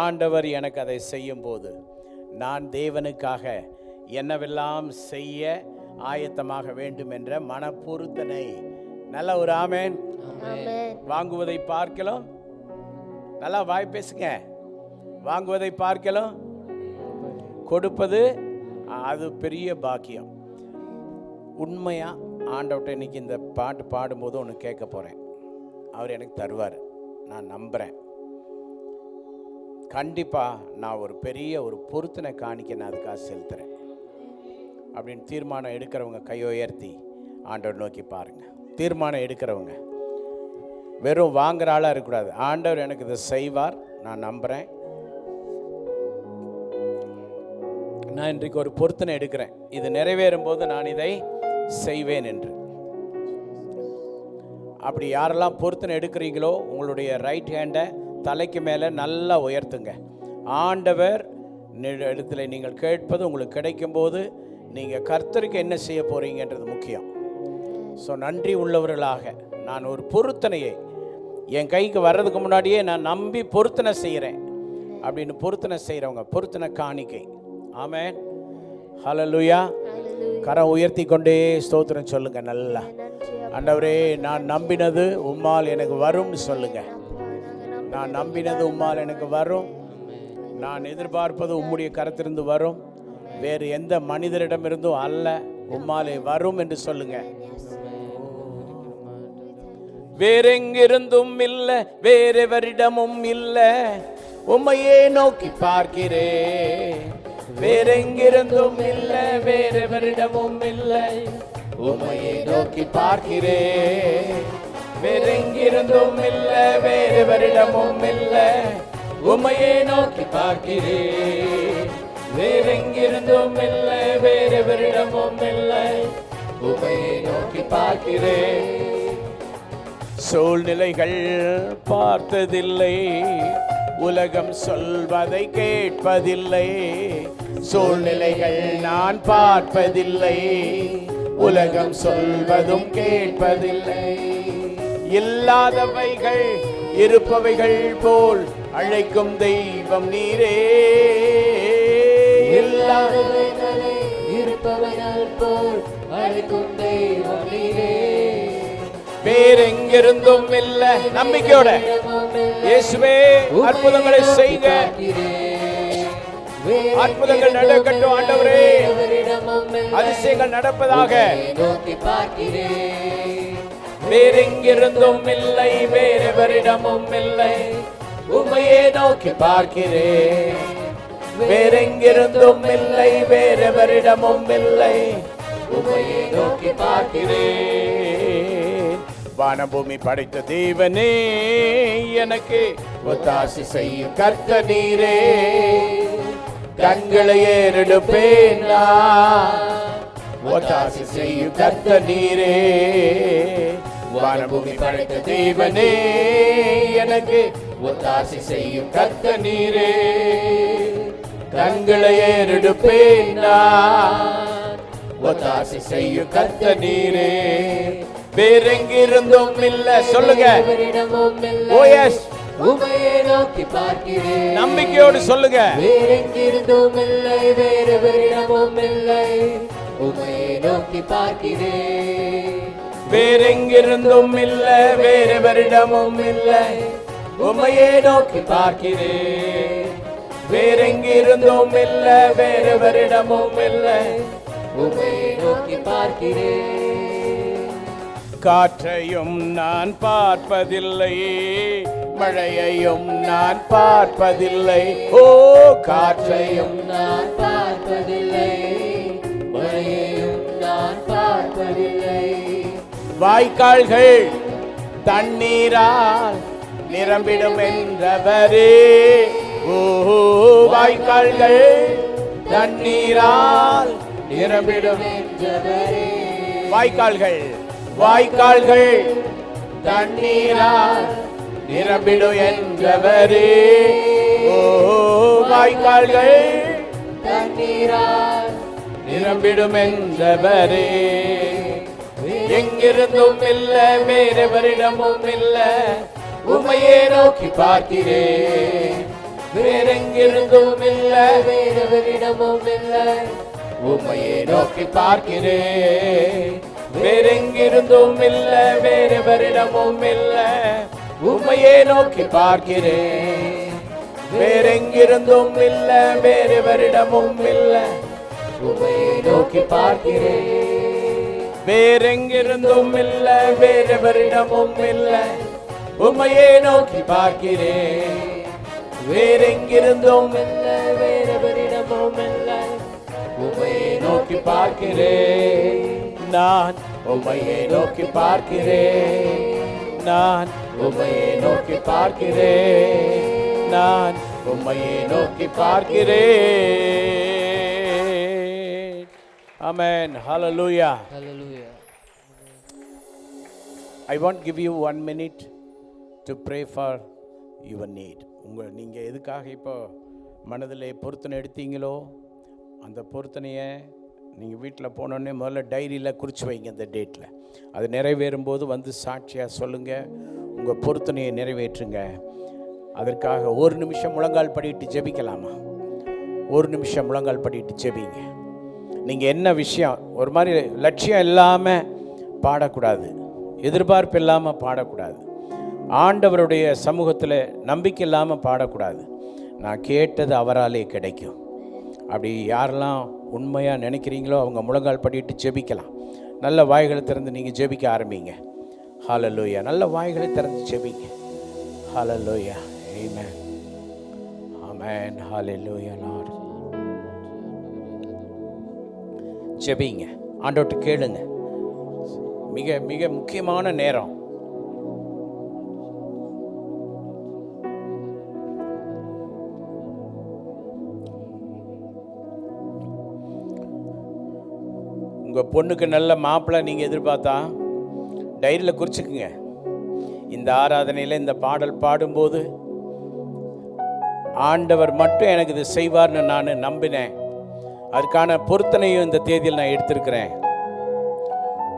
ஆண்டவர் எனக்கு அதை செய்யும் போது நான் தேவனுக்காக என்னவெல்லாம் செய்ய ஆயத்தமாக வேண்டும் என்ற மன பொருத்தனை. நல்ல ஒரு ஆமேன். வாங்குவதை பார்க்கலாம், நல்லா வாய் பேசுங்க, வாங்குவதை பார்க்கலாம் கொடுப்பது அது பெரிய பாக்கியம். உண்மையாக ஆண்டவர்கிட்ட இன்றைக்கி இந்த பாட்டு பாடும்போது ஒன்று கேட்க போகிறேன், அவர் எனக்கு தருவார், நான் நம்புகிறேன். கண்டிப்பாக நான் ஒரு பெரிய ஒரு பொருத்தனை காணிக்க நான் அதுக்காக செலுத்துகிறேன் அப்படின்னு தீர்மானம் எடுக்கிறவங்க கையை உயர்த்தி ஆண்டவர் நோக்கி பாருங்கள். தீர்மானம் எடுக்கிறவங்க வெறும் வாங்குற ஆளாக இருக்கக்கூடாது. ஆண்டவர் எனக்கு இதை செய்வார், நான் நம்புகிறேன், நான் இன்றைக்கு ஒரு பொருத்தனை எடுக்கிறேன், இது நிறைவேறும் போது நான் இதை செய்வேன் என்று. அப்படி யாரெல்லாம் பொருத்தனை எடுக்கிறீங்களோ உங்களுடைய ரைட் ஹேண்டை தலைக்கு மேலே நல்லா உயர்த்துங்க. ஆண்டவர் இடத்துல நீங்கள் கேட்பது உங்களுக்கு கிடைக்கும்போது நீங்கள் கர்த்தருக்கு என்ன செய்ய போகிறீங்கன்றது முக்கியம். ஸோ நன்றி உள்ளவர்களாக நான் ஒரு பொருத்தனையை என் கைக்கு வர்றதுக்கு முன்னாடியே நான் நம்பி பொருத்தனை செய்கிறேன் அப்படின்னு பொருத்தனை செய்கிறவங்க பொருத்தனை காணிக்கை. ஆமென், ஹல்லேலூயா. கரம் உயர்த்தி கொண்டே ஸ்தோத்திரம் சொல்லுங்க. நல்லா ஆண்டவரே, நான் நம்பினது உம்மால் எனக்கு வரும்னு சொல்லுங்க. நான் நம்பினது உம்மால் எனக்கு வரும். நான் எதிர்பார்ப்பது உம்முடைய கரத்திலிருந்து வரும். வேறு எந்த மனிதரிடமிருந்தும் அல்ல, உம்மாலே வரும் என்று சொல்லுங்க. வேறெங்கிருந்தும் இல்லை, வேறெவரிடமும் இல்லை, உம்மையே நோக்கி பார்க்கிறேன். வேறெங்கிருந்தும் இல்லை, வேறெவரிடமும் இல்லை, உம்மையே நோக்கி பார்க்கிறேன். வேறெங்கிருந்தும் இல்லை, வேறெவரிடமும் இல்லை, உம்மையே நோக்கி பார்க்கிறேன். வேறெங்கிருந்தும் இல்லை, வேறெவரிடமும் இல்லை, உம்மையே நோக்கி பார்க்கிறேன். சூழ்நிலைகள் பார்த்ததில்லை, உலகம் சொல்வதை கேட்பதில்லை. சூழ்நிலைகள் நான் பார்ப்பதில்லை, உலகம் சொல்வதும் கேட்பதில்லை. இல்லாதவைகள் இருப்பவைகள் போல் அழைக்கும் தெய்வம் நீரே. இல்லாதவைகளை இருப்பவைகள் போல் அழைக்கும் தெய்வம் நீரே. வேறெங்கிருந்தும் இல்ல, நம்பிக்கையோட இயேசுவே அற்புதங்களை செய்க, அற்புதங்கள் நடக்கட்டும் ஆண்டவரே, அதிசயங்கள் நடப்பதாக. வேறெங்கிருந்தும் இல்லை, வேறெவரிடமும் இல்லை, உம்மையே நோக்கி பார்க்கிறேன். வேறெங்கிருந்தும் இல்லை, வேறெவரிடமும் இல்லை, உம்மையே நோக்கி பார்க்கிறேன். வானபூமி படைத்த தேவனே, எனக்கு ஒத்தாசி செய்யும் கர்த்தர் நீரே. கண்களை ஏறெடுப்பேன் நான், ஒத்தாசி செய்யும் கர்த்தர் நீரே. வானபூமி படைத்த தேவனே, எனக்கு ஒத்தாசி செய்யும் கர்த்தர் நீரே. கண்களை ஏறெடுப்பேன் நான், ஒத்தாசி செய்யும் கர்த்தர் நீரே. வேறெங்கிருந்தும் இல்ல, சொல்லுங்க. ஓ எஸ், உம்மையே நோக்கி பார்க்கிறேன். நம்பிக்கையோடு சொல்லுங்க. வேறெங்கிருந்தும் இல்லை, வேறெவரிடமும் இல்லை, உம்மையே நோக்கி பார்க்கிறேன். வேறெங்கிருந்தும் இல்ல, வேறெவரிடமும் இல்லை, உம்மையே நோக்கி பார்க்கிறேன். வேறெங்கிருந்தும் இல்ல, வேறெவரிடமும் இல்லை, உம்மையே நோக்கி பார்க்கிறேன். காற்றையும் நான் பார்ப்பதில்லை, மழையையும் நான் பார்ப்பதில்லை. ஓ, காற்றையும் நான் பார்ப்பதில்லை, மழையையும் நான் பார்ப்பதில்லை. வாய்க்கால்கள் தண்ணீரால் நிரம்பிடும் என்றவரே. ஓ, வாய்க்கால்கள் தண்ணீரால் நிரம்பிடும் என்றவரே. வாய்க்கால்கள், வாய்க்கால்கள் தண்ணீரால் நிரம்பிடும் என்றவரே. ஓ, வாய்க்கால்கள் தண்ணீரால் நிரம்பிடும் என்றவரே. எங்கிருந்தும் இல்ல, வேறெவரிடமும் இல்ல, உம்மையே நோக்கி பார்க்கிறேன். வேறெங்கிருந்தும் இல்ல, வேறெவரிடமும் இல்லை, உம்மையே நோக்கி பார்க்கிறேன். வேறெங்கிருந்தும் இல்ல, வேறெவரிடமும் இல்ல, உம்மையே நோக்கி பார்க்கிறேன். வேறெங்கிருந்தும் இல்ல, வேறெவரிடமும் இல்ல, உம்மையே நோக்கி பார்க்கிறேன். வேறெங்கிருந்தும் இல்ல, வேறெவரிடமும் இல்ல, உம்மையே நோக்கி பார்க்கிறேன். வேறெங்கிருந்தும் இல்ல, வேறெவரிடமும் இல்ல, உம்மையே நோக்கி பார்க்கிறேன். நான் உம்மையே நோக்கி பார்க்கிறேன். நான் உம்மையே நோக்கி பார்க்கிறேன். நான் உம்மையே நோக்கி பார்க்கிறேன். Amen. Hallelujah. Hallelujah. I want to give you 1 minute to pray for your need. நீங்கள் எதுக்காக இப்போ மனதில் பொருத்தனை எடுத்தீங்களோ அந்த பொருத்தனையை நீங்கள் வீட்டில் போனோடனே முதல்ல டைரியில் குறித்து வைங்க. அந்த டேட்டில் அது நிறைவேறும்போது வந்து சாட்சியாக சொல்லுங்கள். உங்கள் பொருத்தனையை நிறைவேற்றுங்க. அதற்காக ஒரு நிமிஷம் முழங்கால் படிட்டு ஜெபிக்கலாமா? ஒரு நிமிஷம் முழங்கால் படிட்டு ஜெபிங்க. நீங்கள் என்ன விஷயம், ஒரு மாதிரி லட்சியம் இல்லாமல் பாடக்கூடாது, எதிர்பார்ப்பு இல்லாமல் பாடக்கூடாது, ஆண்டவருடைய சமூகத்தில் நம்பிக்கை இல்லாமல் பாடக்கூடாது. நான் கேட்டது அவராலே கிடைக்கும். அப்படி யாரெல்லாம் உண்மையாக நினைக்கிறீங்களோ அவங்க முழங்கால் படிட்டு ஜெபிக்கலாம். நல்ல வாய்களை திறந்து நீங்கள் ஜெபிக்க ஆரம்பிங்க. ஹல்லேலூயா. நல்ல வாய்களை திறந்து ஜெபிங்க. ஹல்லேலூயா. ஆமென். ஆமென். ஹல்லேலூயா லார்ட். ஜெபிங்க. ஆண்டவர்ட்ட கேளுங்க. மிக மிக முக்கியமான நேரம். உங்கள் பொண்ணுக்கு நல்ல மாப்பிள்ளை நீங்கள் எதிர்பார்த்தா டைரியில் குறிச்சுக்குங்க. இந்த ஆராதனையில் இந்த பாடல் பாடும்போது ஆண்டவர் மட்டும் எனக்கு இது செய்வார்னு நான் நம்பினேன். அதுக்கான பொருத்தனையும் இந்த தேதியில் நான் எடுத்திருக்கிறேன்.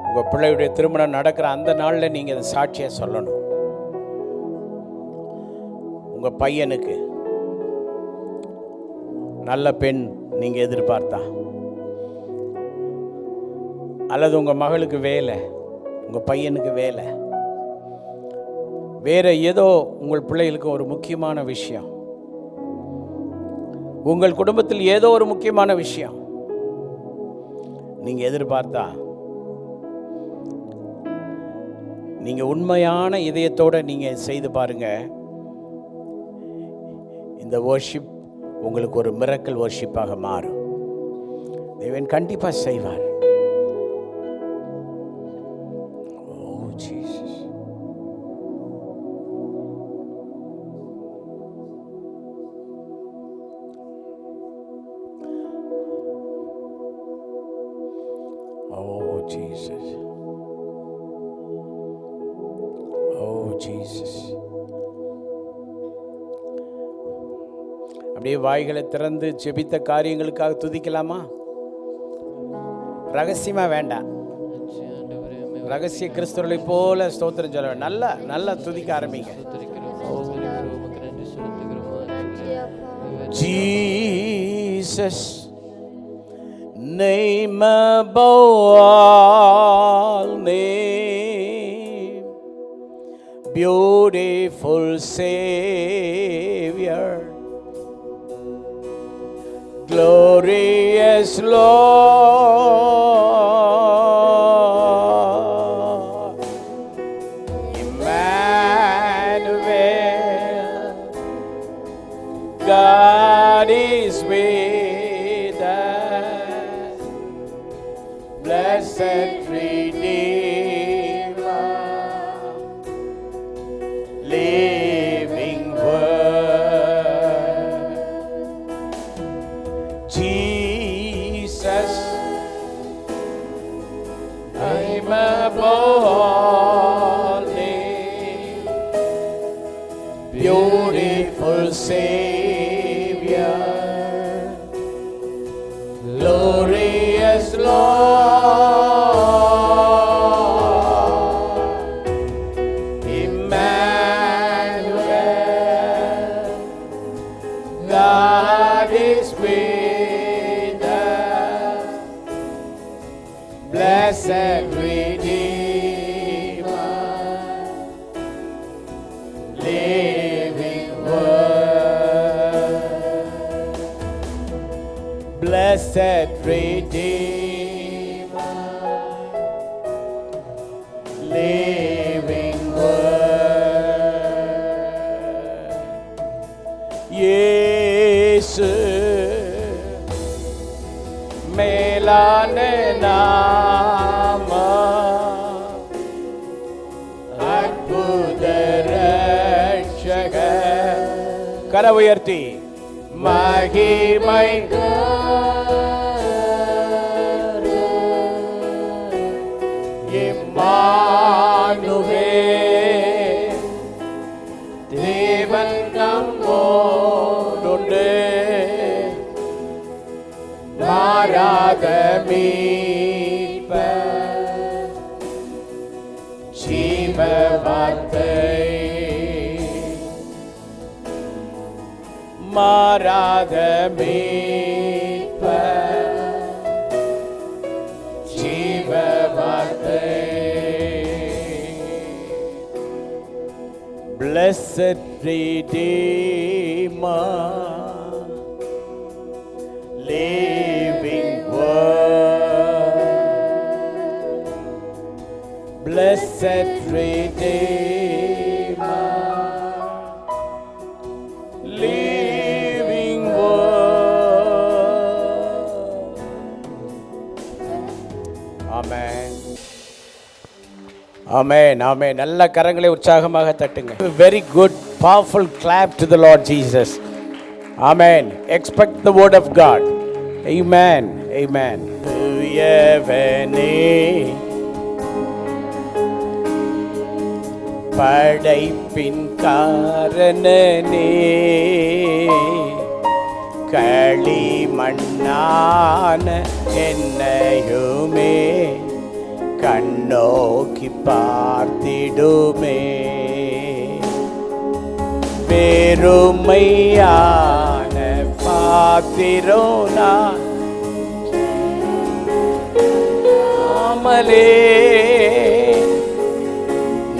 உங்கள் பிள்ளையுடைய திருமணம் நடக்கிற அந்த நாளில் நீங்கள் அதை சாட்சியாக சொல்லணும். உங்கள் பையனுக்கு நல்ல பெண் நீங்கள் எதிர்பார்த்தா, அல்லது உங்கள் மகளுக்கு வேலை, உங்கள் பையனுக்கு வேலை, வேறு ஏதோ உங்கள் பிள்ளைகளுக்கு ஒரு முக்கியமான விஷயம், உங்கள் குடும்பத்தில் ஏதோ ஒரு முக்கியமான விஷயம் நீங்கள் எதிர்பார்த்தா, நீங்கள் உண்மையான இதயத்தோடு நீங்கள் செய்து பாருங்கள். இந்த வர்ஷிப் உங்களுக்கு ஒரு மிரக்கல் வர்ஷிப்பாக மாறும். தேவன் கண்டிப்பாக செய்வார். அப்படியே வாய்களை திறந்து ஜெபித்த காரியங்களுக்காக துதிக்கலாமா? ரகசியமா வேண்டாம். ரகசிய கிறிஸ்தவர்களை போல ஸ்தோத்திரம் சொல்ல வேண்டாம். நல்லா துதிக்க ஆரம்பிங்க. Jesus, name above all name, beautiful Savior, glorious Lord, Emmanuel, God is with us, blessed Redeemer, living Word, Jesus, I'm above all names, beautiful Savior, glorious Lord, Emmanuel, God is with us, blessed Redeemer, living Word, blessed Redeemer, living Word. இயேசு மேலான நாமம், அற்புத ரட்சகர். கர உயர்த்தி மகிமை மாறாத மீட்பர், ஜீவ வார்த்தை, மாறாத மீட்பர், ஜீவ வார்த்தை. Blessed Redeemer, living word, blessed Redeemer, living word. Amen. Amen. Amen. நல்ல கரங்களை உற்சாகமாக தட்டுங்க. Very good, powerful clap to the Lord Jesus. Amen. Expect the word of God. Amen. Amen. தூயவனே, படைப்பின் காரணனே, களிமண்ணான என்னையுமே கண்ணோக்கி பார்த்திடுமே, பெருமையான பாத்திரம் நான் ஆமலே,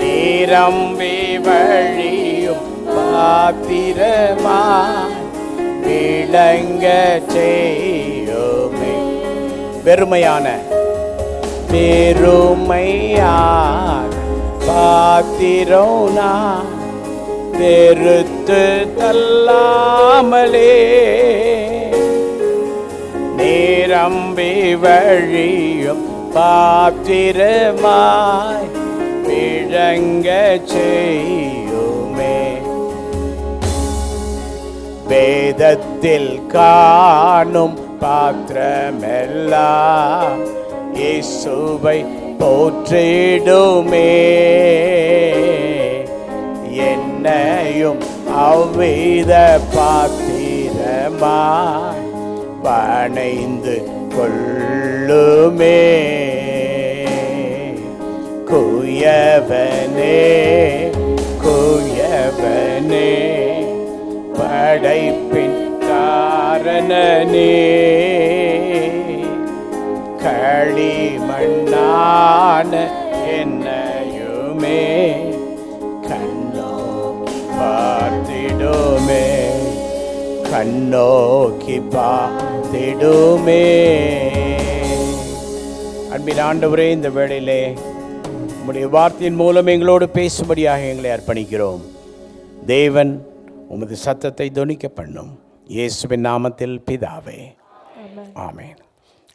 நிரம்பி வழியும் பாத்திரமா விளங்க செய்யுமே. பெருமையான பாத்திரம் நான் வெறுத்து தள்ளாமலே, நிரம்பி வழியும் பாத்திரமாய் விளங்க செய்யுமே. வேதத்தில் காணும் பாத்திரமெல்லாம் இயேசுவை போற்றிடுமே, என்னையும் அவ்வித பாத்திரமாய் வணைந்து கொள்ளுமே. குயவனே, குயவனே, படைப்பின் காரணனே, களிமண்ணான என்னையுமே கண்ணோக்கி பார்த்திடுமே, கண்ணோக்கி பார்த்திடுமே. அன்பின் ஆண்டவரே, இந்த வேளையிலே உம்முடைய வார்த்தையின் மூலம் எங்களோடு பேசும்படியாக எங்களை அர்ப்பணிக்கிறோம். தேவன் உமது சத்தத்தை தொனிக்க பண்ணும். இயேசுவின் நாமத்தில் பிதாவே, ஆமென்.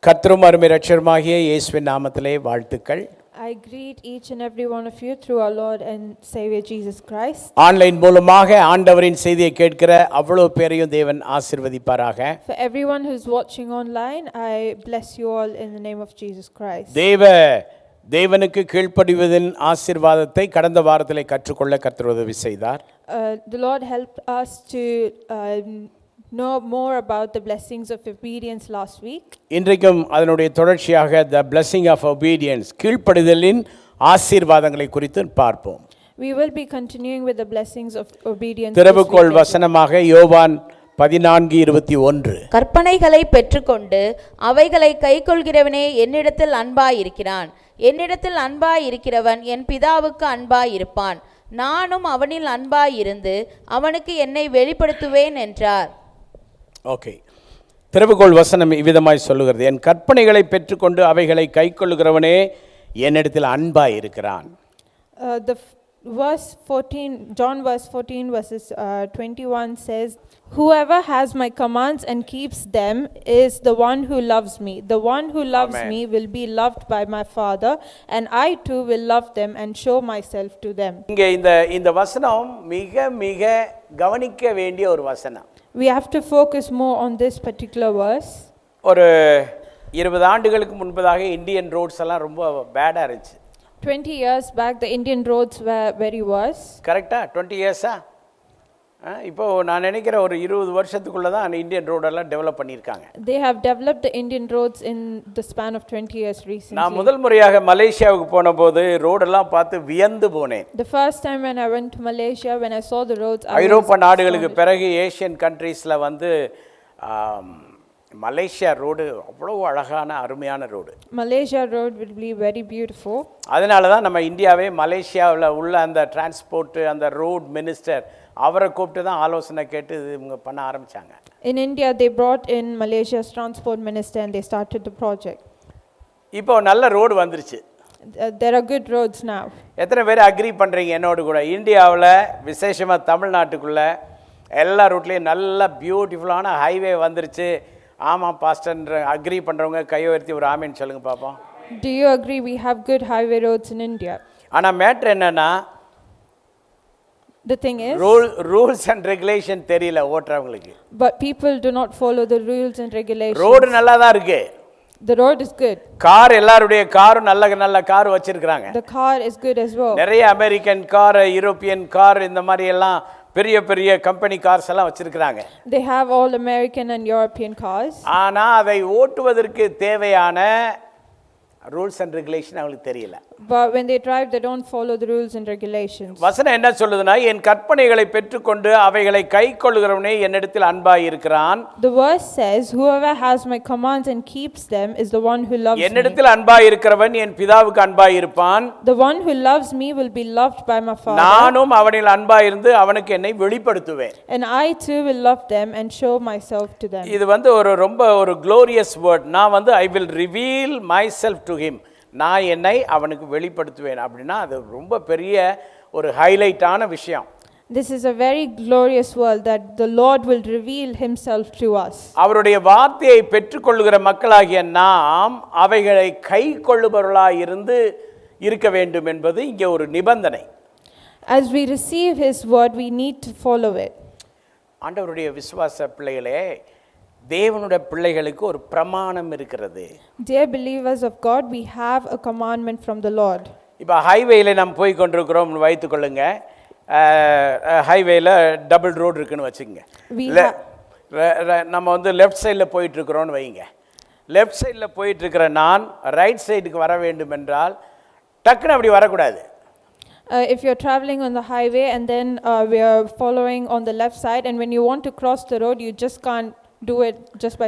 கர்த்தரும் அருமை இரட்சகருமாகிய இயேசுவின் நாமத்திலே வாழ்த்துக்கள். I greet each and every one of you through our Lord and Savior Jesus Christ. Online மூலமாக ஆண்டவரின் செய்தியை கேட்கிற அவ்வளவு பேரையும் தேவன் ஆசீர்வதிப்பாராக. For everyone who's watching online, I bless you all in the name of Jesus Christ. தேவனுக்கு கீழ்ப்படிவதின் ஆசீர்வாதத்தை கடந்த வாரத்திலே கற்றுக்கொள்ள கர்த்தர் உதவி செய்தார். The Lord helped us to know more about the blessings of obedience last week. இன்றைக்கும் அதனுடைய தொடர்ச்சியாக the blessing of obedience, கீழ்ப்படிதலின் ஆசீர்வாதங்களை குறித்து பார்ப்போம். We will be continuing with the blessings of obedience. திறவுகோல் வசனமாக யோவான் 14:21. கற்பனைகளை பெற்றுக்கொண்டு அவைகளை கைக்கொள்கிறவனே என்னிடத்தில் அன்பாயிருக்கிறான், என்னிடத்தில் அன்பாயிருக்கிறவன் என் பிதாவுக்கு அன்பாயிருப்பான், நானும் அவனில் அன்பாயிருந்து அவனுக்கு என்னை வெளிப்படுத்துவேன் என்றார். ஓகே, திறவுகோல் வசனம் இவ்விதமாய் சொல்லுகிறது, என் கற்பனைகளை பெற்றுக்கொண்டு அவைகளை கைக்கொள்கிறவனே என்னிடத்தில் அன்பாயிருக்கிறான். The verse 14, John verse 14 verses 21 says, whoever has my commands and keeps them is the one who loves me. The one who loves Amen. me will be loved by my Father, and I too will love them and show myself to them. இங்கே இந்த வசனம் மிக மிக கவனிக்க வேண்டிய ஒரு வசனம். We have to focus more on this particular verse. ஒரு 20 ஆண்டுகளுக்கு முன்பதாக இந்தியன் ரோட்ஸ் எல்லாம் ரொம்ப பேடாக இருந்துச்சு. 20 years back the Indian roads were very worse. கரெக்டா? 20 இயர்ஸா? இப்போ நான் நினைக்கிறேன் ஒரு 20 வருஷத்துக்குள்ளே தான் இந்தியன் ரோடெல்லாம் டெவலப் பண்ணியிருக்காங்க. They have developed the Indian roads in the span of 20 years recently. நான் முதல் முறையாக மலேசியாவுக்கு போன போது ரோடெல்லாம் பார்த்து வியந்து போனேன். The first time when I went to Malaysia, when I saw the roads, ஐரோப்பா நாடுகளுக்கு பிறகு ஏஷியன் கண்ட்ரீஸில் வந்து மலேசியா ரோடு அவ்வளோ அழகான அருமையான road. Malaysia road will be very beautiful. அதனால தான் நம்ம இந்தியாவே மலேசியாவில் உள்ள அந்த டிரான்ஸ்போர்ட்டு அந்த ரோட் மினிஸ்டர் அவரை கூப்பிட்டு தான் ஆலோசனை கேட்டு இவங்க பண்ண ஆரம்பித்தாங்க. In India, they brought in Malaysia's transport minister and they started the project. இப்போ நல்ல ரோடு வந்துருச்சு. There are good roads now. எத்தனை பேர் அக்ரி பண்ணுறீங்க என்னோடு கூட? இந்தியாவில் விசேஷமாக தமிழ்நாட்டுக்குள்ளே எல்லா ரூட்லேயும் நல்ல பியூட்டிஃபுல்லான ஹைவே வந்துருச்சு. ஆமாம் பாஸ்டர் அக்ரி பண்ணுறவங்க கையை உயர்த்தி ஒரு ஆமீன் சொல்லுங்கள் பார்ப்போம். Do you agree we have good highway roads in India? ஆனால் மேட்ரு என்னென்னா The thing is, rules and regulation தெரியல ஓட்டுறவங்களுக்கு. but people do not follow the rules and regulations. Road நல்லா தான் இருக்கு. The road is good. Car எல்லாருடைய காரும் நல்ல car வச்சிருக்கிறாங்க. The car is good as well. நிறைய அமெரிக்கன் கார், யூரோப்பியன் கார், இந்த மாதிரி எல்லாம் பெரிய பெரிய கம்பெனி கார்ஸ் எல்லாம் வச்சிருக்கிறாங்க. They have all American and European cars. ஆனா அதை ஓட்டுவதற்கு தேவையான ரூல்ஸ் அண்ட் ரெகுலேஷன் அவங்களுக்கு தெரியல. But when they drive, they don't follow the rules and regulations. வசனம் என்ன சொல்லுதுன்னா, என் கற்பனைகளை பெற்றுக்கொண்டு அவைகளை கைக்கொள்கிறவனே என்னிடத்தில் அன்பாய் இருக்கிறான். The verse says, whoever has my commands and keeps them is the one who loves me. என்னிடத்தில் அன்பாய் இருக்கிறவன் என் பிதாவுக்கு அன்பாய் இருப்பான். The one who loves me will be loved by my Father. நானும் அவனில் அன்பாய் இருந்து அவனுக்கு என்னை வெளிப்படுத்துவேன். And I too will love them and show myself to them. இது வந்து ரொம்ப ஒரு glorious word. நான் வந்து I will reveal myself to him. நான் என்னை அவனுக்கு வெளிப்படுத்துவேன் அப்படின்னா அது ரொம்ப பெரிய ஒரு ஹைலைட்டான விஷயம். This is a very glorious word that the Lord will reveal himself to us. அவருடைய வார்த்தையை பெற்றுக்கொள்ளுகிற மக்களாகிய நாம் அவைகளை கைக்கொள்ளுபவர்களாய் இருந்து இருக்க வேண்டும் என்பது இங்கே ஒரு நிபந்தனை. As we receive his word, we need to follow it. ஆண்டவருடைய விசுவாச பிள்ளைகளே, தேவனுடைய பிள்ளைகளுக்கு ஒரு பிரமாணம் இருக்கிறது. Dear believers of God, we have a commandment from the Lord. இப்போ ஹைவேயில் நம்ம போய் கொண்டிருக்கிறோம்னு வைத்துக்கொள்ளுங்க. ஹைவேயில் டபுள் ரோடு இருக்குன்னு வச்சுக்கோங்க. நம்ம வந்து லெஃப்ட் சைடில் போயிட்டுருக்குறோன்னு வைங்க. லெஃப்ட் சைடில் போயிட்டுருக்கிற நான் ரைட் சைடுக்கு வர வேண்டும் என்றால் டக்குன்னு அப்படி வரக்கூடாது. If you're traveling on the highway and then we are following on the left side, and when you want to cross the road, you just can't do it just by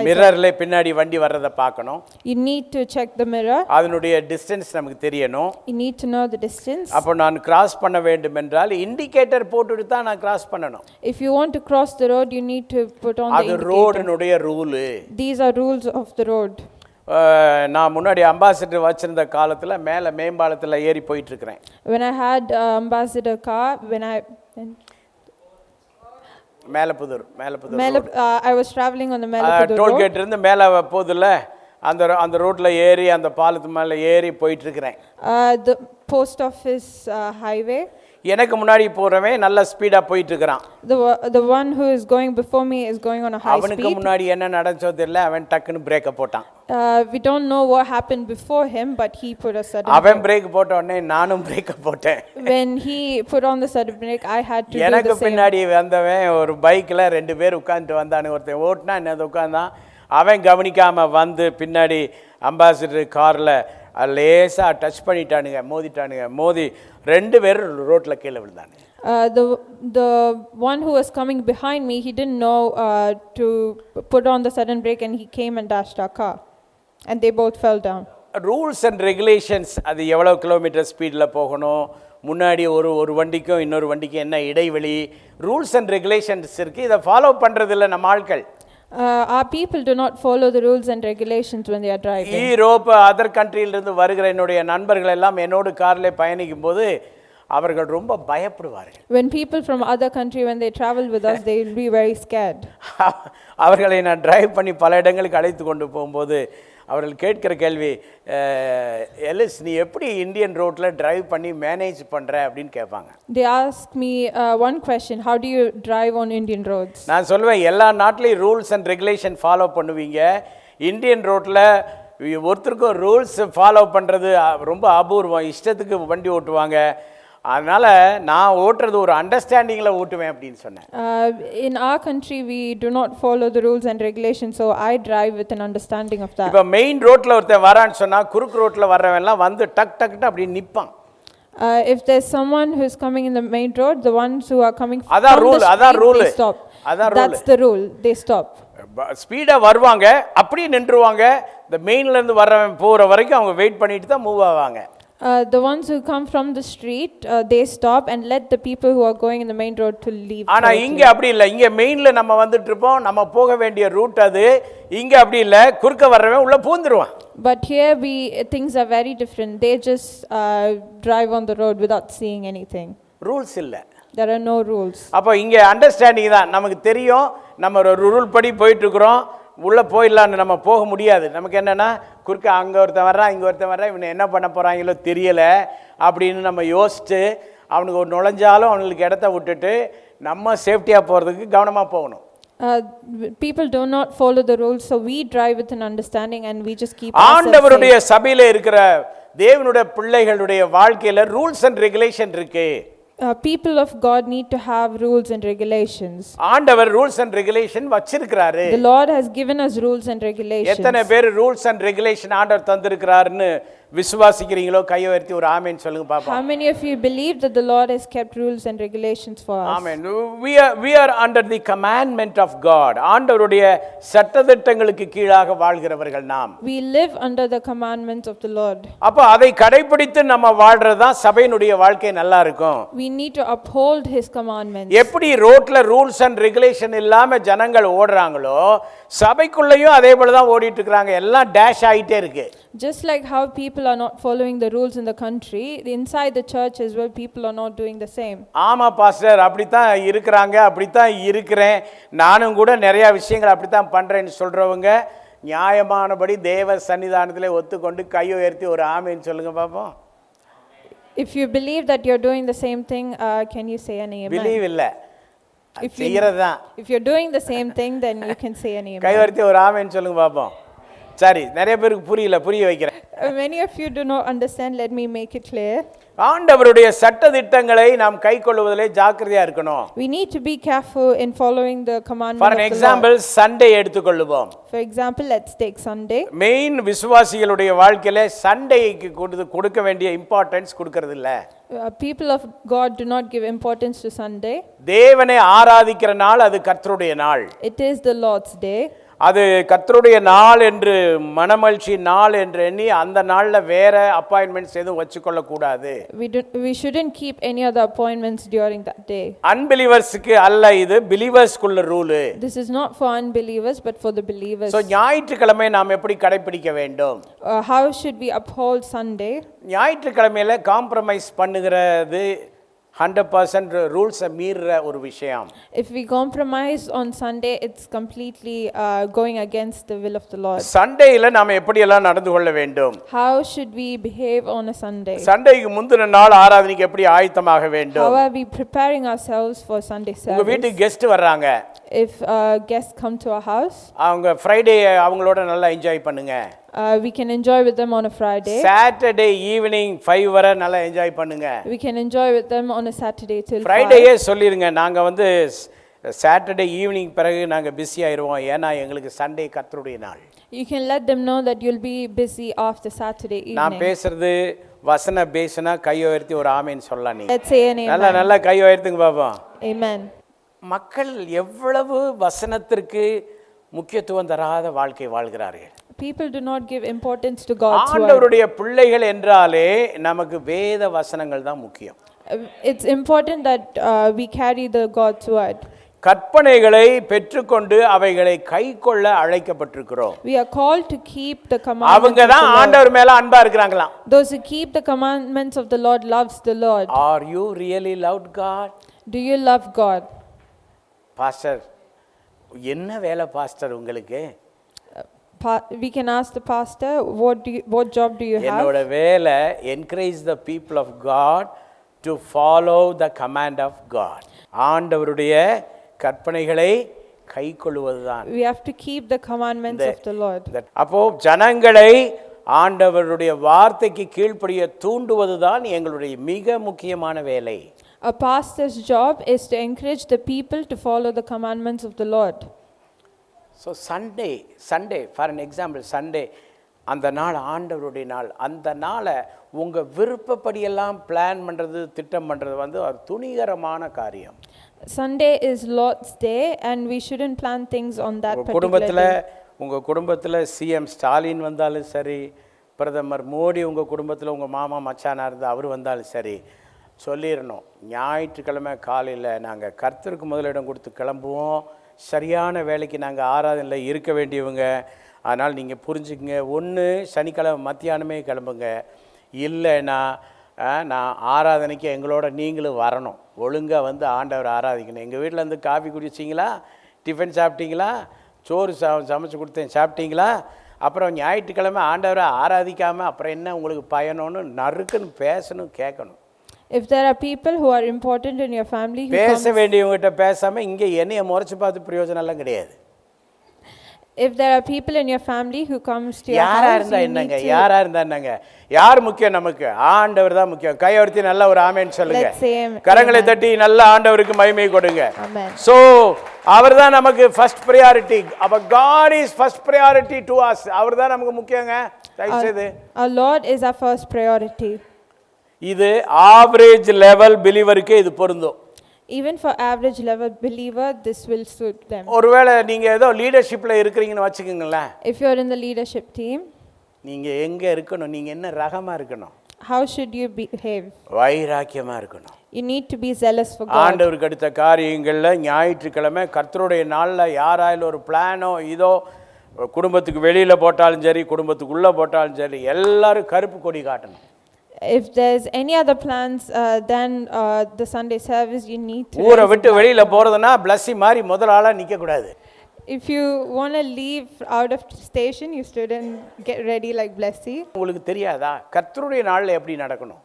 மிரர்ல பின்னாடி வண்டி வர்றதை பார்க்கணும். You need to check the mirror. அதனுடைய distance நமக்கு தெரியணும். You need to know the distance. அப்போ நான் cross பண்ண வேண்டும் என்றால் இண்டிகேட்டர் போட்டுட்டு தான் நான் கிராஸ் பண்ணணும். If you want to cross the road, you need to put on the அது indicator. ரோடினுடைய rule. These are rules of the road. நான் முன்னாடி அம்பாசிடர் வச்சிருந்த காலத்துல மேலே மேம்பாலத்தில் ஏறி போயிட்டு இருக்கிறேன். When I had ambassador car, Melapudur I was traveling on the Melapudur road. Toll gate இருந்து மேலே போதில்ல, அந்த ரோட்ல ஏறி அந்த பாலத்து மேலே ஏறி போயிட்டு இருக்கிறேன். The post office highway. எனக்கு முன்னாடி போறவன் நல்ல ஸ்பீடா போயிட்டு இருக்கான். The one who is going before me is going on a high speed. அவனுக்கு முன்னாடி என்ன நடந்துச்சோ தெரியல, அவன் டக்குன்னு பிரேக்க போட்டான். We don't know what happened before him, but he put a sudden அவன் பிரேக் போட்ட உடனே நானும் பிரேக்க போட்டேன். When he put on the sudden brake, I had to do the same. எனக்கு பின்னாடி வந்தவன் ஒரு பைக்ல 2 பேர் உட்கார்ந்துட்டு வந்தானு, ஒருத்தன் ஓட்டுனா இன்னொரு உட்கார்ந்தான். அவன் கவனிக்காம வந்து பின்னாடி அம்பாசிடர் கார்ல லேசா டச் பண்ணிட்டானுங்க, மோதி 2 பேர் ரோட்ல கீழே விழுந்தாங்க. The one who was coming behind me, he didn't know to put on the sudden brake, and he came and dashed our car, and they both fell down. Rules and regulations, அது எவ்வளோ kilometre ஸ்பீடில் போகணும், முன்னாடி ஒரு வண்டிக்கும் இன்னொரு வண்டிக்கும் என்ன இடைவெளி, rules and regulations இருக்குது. இதை ஃபாலோ பண்ணுறதில்ல நம்ம ஆட்கள். Our people do not follow the rules and regulations when they are driving. Europe other கண்ட்ரியிலிருந்து வருகிற என்னுடைய நண்பர்கள் எல்லாம் என்னோட காரில் பயணிக்கும் போது அவர்கள் ரொம்ப பயப்படுவார்கள். When people from other country, when they travel with us, they will be very scared. அவர்களை நான் டிரைவ் பண்ணி பல இடங்களுக்கு அழைத்து கொண்டு போகும்போது அவர்கள் கேட்கிற கேள்வி, எலிஸ் நீ எப்படி இந்தியன் ரோட்டில் டிரைவ் பண்ணி மேனேஜ் பண்ணுற அப்படின்னு கேட்பாங்க. They ask me one question, how do you drive on Indian roads? நான் சொல்லுவேன், எல்லா நாட்டிலையும் ரூல்ஸ் அண்ட் ரெகுலேஷன் ஃபாலோ பண்ணுவீங்க, இந்தியன் ரோட்டில் ஒருத்தருக்கும் ரூல்ஸ் ஃபாலோ பண்ணுறது ரொம்ப அபூர்வம், இஷ்டத்துக்கு வண்டி ஓட்டுவாங்க. அதனால நான் ஓட்டுறது ஒரு அண்டர்ஸ்டாண்டிங்கில் ஓட்டுவேன் அப்படின்னு சொன்னேன். In our country, we do not follow the rules and regulations, so I drive with an understanding of that. இப்போ மெயின் ரோட்டில் ஒருத்தன் வரான்னு சொன்னால் குறுக்கு ரோட்டில் வர்றவன்லாம் வந்து டக் டக்குன்னு அப்படி நிற்பான். If there's someone who is coming in the main road, the ones who are coming from அதான் the rule, அதான் street, rule. they stop. அதான் rule. That's the rule. They stop. ஸ்பீடாக வருவாங்க, அப்படியே நின்றுவாங்க. இந்த மெயின்லேருந்து வர்றவன் போகிற வரைக்கும் அவங்க வெயிட் பண்ணிட்டு தான் மூவ் ஆவாங்க. The ones who come from the street, they stop and let the people who are going in the main road to leave. ஆனா இங்க அப்படி இல்லை. இங்க மெயின்ல நம்ம வந்துட்டு இருப்போம், நம்ம போக வேண்டிய ரூட் அது. இங்க அப்படி இல்லை, குறுக்க வர்றவன் உள்ள பூந்துருவான். But here things are very different. They just drive on the road without seeing anything. Rules இல்லை. There are no rules. அப்போ இங்க அண்டர்ஸ்டாண்டிங் தான். நமக்கு தெரியும் நம்ம ஒரு ரூல் படி போயிட்டு இருக்கிறோம், உள்ளே போயிடலான்னு நம்ம போக முடியாது. நமக்கு என்னென்னா குறுக்க அங்கே ஒருத்தன் வர்றான், இங்கே ஒருத்தன் வர்றான், இவனை என்ன பண்ண போகிறாங்களோ தெரியலை அப்படின்னு நம்ம யோசித்து அவனுக்கு ஒரு நுழைஞ்சாலும் அவனுக்கு இடத்த விட்டுட்டு நம்ம சேஃப்டியாக போகிறதுக்கு கவனமாக போகணும். People do not follow the rules, so we drive with an understanding and we just keep ஆண்டவருடைய சபையில் இருக்கிற தேவனுடைய பிள்ளைகளுடைய வாழ்க்கையில் ரூல்ஸ் அண்ட் ரெகுலேஷன் இருக்கு. People of God need to have rules and regulations. ஆண்டவர் ரூல்ஸ் அண்ட் ரெகுலேஷன் வச்சிருக்கிறாரு. The Lord has given us rules and regulations. எத்தனை பேர் ரூல்ஸ் அண்ட் ரெகுலேஷன் ஆண்டவர் தந்திருக்கிறாருன்னு விசுவாசிக்கிறீங்களோ கையை உயர்த்தி ஒரு ஆமென் சொல்லுங்க பாப்போம். How many of you believe that the Lord has kept rules and regulations for us? Amen. We are under the commandment of God. ஆண்டவருடைய சட்டதிட்டங்களுக்கு கீழாக வாழ்கிறவர்கள் நாம். We live under the commandments of the Lord. அப்ப அதை கடைபிடித்து நம்ம வாழ்றது தான் சபையினுடைய வாழ்க்கை நல்லா இருக்கும். We need to uphold his commandments. எப்படி ரோட்ல ரூல்ஸ் அண்ட் ரெகுலேஷன் இல்லாம ஜனங்கள் ஓடுறாங்களோ சபைக்குள்ளேயும் அதே போல தான் ஓடிட்டு இருக்காங்க. எல்லாம் டேஷ் ஆயிட்டே இருக்கு. Just like how people are not following the rules in the country, inside the church as well people are not doing the same. ஆமா பாஸ்டர், அப்படித்தான் இருக்கிறாங்க, அப்படித்தான் இருக்கிறேன், நானும் கூட நிறைய விஷயங்கள் அப்படித்தான் பண்றேன்னு சொல்றவங்க நியாயமானபடி தேவ சன்னிதானத்திலே ஒத்துக்கொண்டு கையை உயர்த்தி ஒரு ஆமென் சொல்லுங்க பாப்போம். If you believe that you're doing the same thing, can you say an amen? Believe இல்ல, செய்யறதுதான். If you're doing the same thing, then you can say an amen. கை உயர்த்தி ஒரு ஆமென் சொல்லுங்க பாப்போம். சரி, நிறைய பேருக்கு புரியல, புரிய வைக்கிறேன். Many of you do not understand, let me make it clear. ஆண்டவருடைய சட்டதிட்டங்களை நாம் கைக்கொள்வதிலே ஜாக்கிரதையா இருக்கணும். We need to be careful in following the commandments For an of the example, Lord. Sunday எடுத்துக்கொள்ளுவோம். For example, let's take Sunday. Main விசுவாசிகளுடைய வாழ்க்கையில சண்டேக்கு கொடுக்க வேண்டிய importance கொடுக்கறது இல்ல. People of God do not give importance to Sunday. தேவனை ஆராதிக்கிற நாள் அது கர்த்தருடைய நாள். It is the Lord's day. அது கர்த்தருடைய நாள் என்று மனமகிழ்ச்சி நாள் என்று எண்ணி அந்த நாளில் வேற அப்பாயின்மெண்ட்ஸ் எதுவும் வச்சுக்கொள்ள கூடாது. We shouldn't keep any other appointments during that day. அன்பிலீவர்ஸ்க்கு அல்ல, இது பிலீவர்ஸ்க்குள்ள rule. This is not for unbelievers but for the believers. So ஞாயிற்றுக்கிழமை நாம் எப்படி கடைபிடிக்க வேண்டும்? How should we uphold Sunday? ஞாயிற்றுக்கிழமையில காம்ப்ரமைஸ் பண்ணுகிறது 100% ரூல்ஸை மீறுற ஒரு விஷயம். If we compromise on Sunday, it's completely going against the will of the Lord. சண்டேயில நாம எப்படி எல்லாம் நடந்து கொள்ள வேண்டும்? How should we behave on a Sunday? சண்டேக்கு முந்தின நாள் ஆராதனைக்கு எப்படி ஆயத்தமாக வேண்டும்? How are we preparing ourselves for Sunday உங்க service? வீட்டுக்கு கெஸ்ட் வர்றாங்க. If guests come to our house, அவங்க ஃப்ரைடே அவங்களோட நல்லா என்ஜாய் பண்ணுங்க. we can enjoy with them on a Friday. Saturday evening 5 வரை நல்லா என்ஜாய் பண்ணுங்க. We can enjoy with them on a Saturday till 5. ஃப்ரைடேயே சொல்லிருங்க, நாங்க வந்து சாட்டர்டே ஈவினிங் பிறகு நாங்க பிஸி ஆயிருவோம், ஏன்னா எங்களுக்கு சண்டே கர்த்தருடைய நாள். You can let them know that you'll be busy after Saturday evening. நான் பேசுறது வசன பேசினா கை உயர்த்தி ஒரு ஆமென் சொல்லலாம். நீ Let's say an amen. நல்லா நல்லா கை உயர்த்துங்க பாப்போம். Amen. மக்கள் எவ்வளவு வசனத்திற்கு முக்கியத்துவம் தராத வாழ்க்கை வாழ்கிறார்கள். People do not give importance to God's word. ஆண்டவருடைய பிள்ளைகள் என்றாலே நமக்கு வேத வசனங்கள் தான் முக்கியம். It's important that we carry the God's word. கற்பனைகளை பெற்றுக்கொண்டு அவைகளை கைக்கொள்ள அழைக்கப்பட்டிருக்கிறோம். We are called to keep the commandments. அவங்க தான் ஆண்டவர் மேல அன்பா இருக்கிறாங்களாம். Those who keep the commandments of the Lord loves the Lord. Are you really loved God? Do you love God? Pastor, என்ன வேலை பாஸ்டர் உங்களுக்கு? We can ask the pastor, what job do you have? என்னோட வேலை encourage the people of God to follow the command of God. ஆண்டவருடைய கற்பனைகளை கைக்கொள்வதுதான். We have to keep the commandments of the Lord. அப்போ ஜனங்களை ஆண்டவருடைய வார்த்தைக்கு கீழ்ப்படிய தூண்டுவது தான் எங்களுடைய மிக முக்கியமான வேலை. A pastor's job is to encourage the people to follow the commandments of the Lord. So Sunday for an example, Sunday அந்த நாள் ஆண்டவருடைய நாள். அந்த நாளை உங்கள் விருப்பப்படியெல்லாம் பிளான் பண்ணுறது, திட்டம் பண்ணுறது வந்து ஒரு துணிகரமான காரியம். Sunday is Lord's day and we shouldn't plan things on that particular day. உங்கள் குடும்பத்தில் சிஎம் ஸ்டாலின் வந்தாலும் சரி, பிரதமர் மோடி உங்கள் குடும்பத்தில் உங்கள் மாமா மச்சானாக இருந்தால் அவர் வந்தாலும் சரி, சொல்லிடணும் ஞாயிற்றுக்கிழமை காலையில் நாங்கள் கர்த்தருக்கு முதலிடம் கொடுத்து கிளம்புவோம். சரியான வேலைக்கு நாங்கள் ஆராதனையில் இருக்க வேண்டியவங்க. அதனால் நீங்கள் புரிஞ்சுக்குங்க, ஒன்று சனிக்கிழமை மத்தியானமே கிளம்புங்க, இல்லைன்னா நான் ஆராதனைக்கு எங்களோட நீங்களும் வரணும். ஒழுங்காக வந்து ஆண்டவர் ஆராதிக்கணும். எங்கள் வீட்டில் இருந்து காஃபி குடிச்சிங்களா, டிஃபன் சாப்பிட்டீங்களா, சோறு சமைச்சு கொடுத்தேன் சாப்பிட்டீங்களா, அப்புறம் ஞாயிற்றுக்கிழமை ஆண்டவரை ஆராதிக்காமல் அப்புறம் என்ன உங்களுக்கு பயணம்னு நறுக்குன்னு பேசணும், கேட்கணும். If there are people who are important in your family who பேச வேண்டியவங்ககிட்ட பேசாமல் இங்கே என்னைய முறைச்சி பார்த்து பிரயோஜனம் எல்லாம் கிடையாது. If there are people in your family who comes to your யாரா house, இருந்தா you என்னங்க, need to, யாரா இருந்தா என்னங்க, யார் முக்கியம் நமக்கு? ஆண்டவர் தான் முக்கியம். கையொருத்தி நல்ல ஒரு ஆமென் சொல்லுங்க. Let's say amen. கரங்களை தட்டி நல்ல ஆண்டவருக்கு மகிமை கொடுங்க. Amen. சோ அவர் தான் நமக்கு ஃபர்ஸ்ட் பிரையாரிட்டி. அவர் God is first priority to us. அவர் தான் நமக்கு முக்கியங்க. தயவு செய்து Our Lord is our first priority. இது ஆவரேஜ் லெவல் பிலீவருக்கு இது பொருந்தும். Even for average level believer, this will suit them. ஒருவேளை நீங்க ஏதோ லீடர்ஷிப்ல இருக்கீங்கன்னு வச்சுக்கோங்களேன். If you're in the leadership team, நீங்க எங்க இருக்கணும்? நீங்க என்ன ரகமா இருக்கணும்? how should you behave? வைராக்கியமா இருக்கணும். You need to be zealous for God. ஆண்டவருக்கு அடுத்த காரியங்கள்ல ஞாயிற்றுக்கிழமை கர்த்தருடைய நாளில் யாராயில் ஒரு பிளானோ இதோ குடும்பத்துக்கு வெளியில போட்டாலும் சரி, குடும்பத்துக்குள்ள போட்டாலும் சரி, எல்லாரும் கருப்பு கொடி காட்டணும். If there's any other plans than the Sunday service, you need to. ஊரை விட்டு வெளியில போறதுன்னா பிளஸ்ஸி மாதிரி முதல் ஆளா நிக்க கூடாது. If you want to leave out of station, you shouldn't get ready like Blessy. உங்களுக்கு தெரியாதா கர்த்தருடைய நாள்ல எப்படி நடக்கணும்?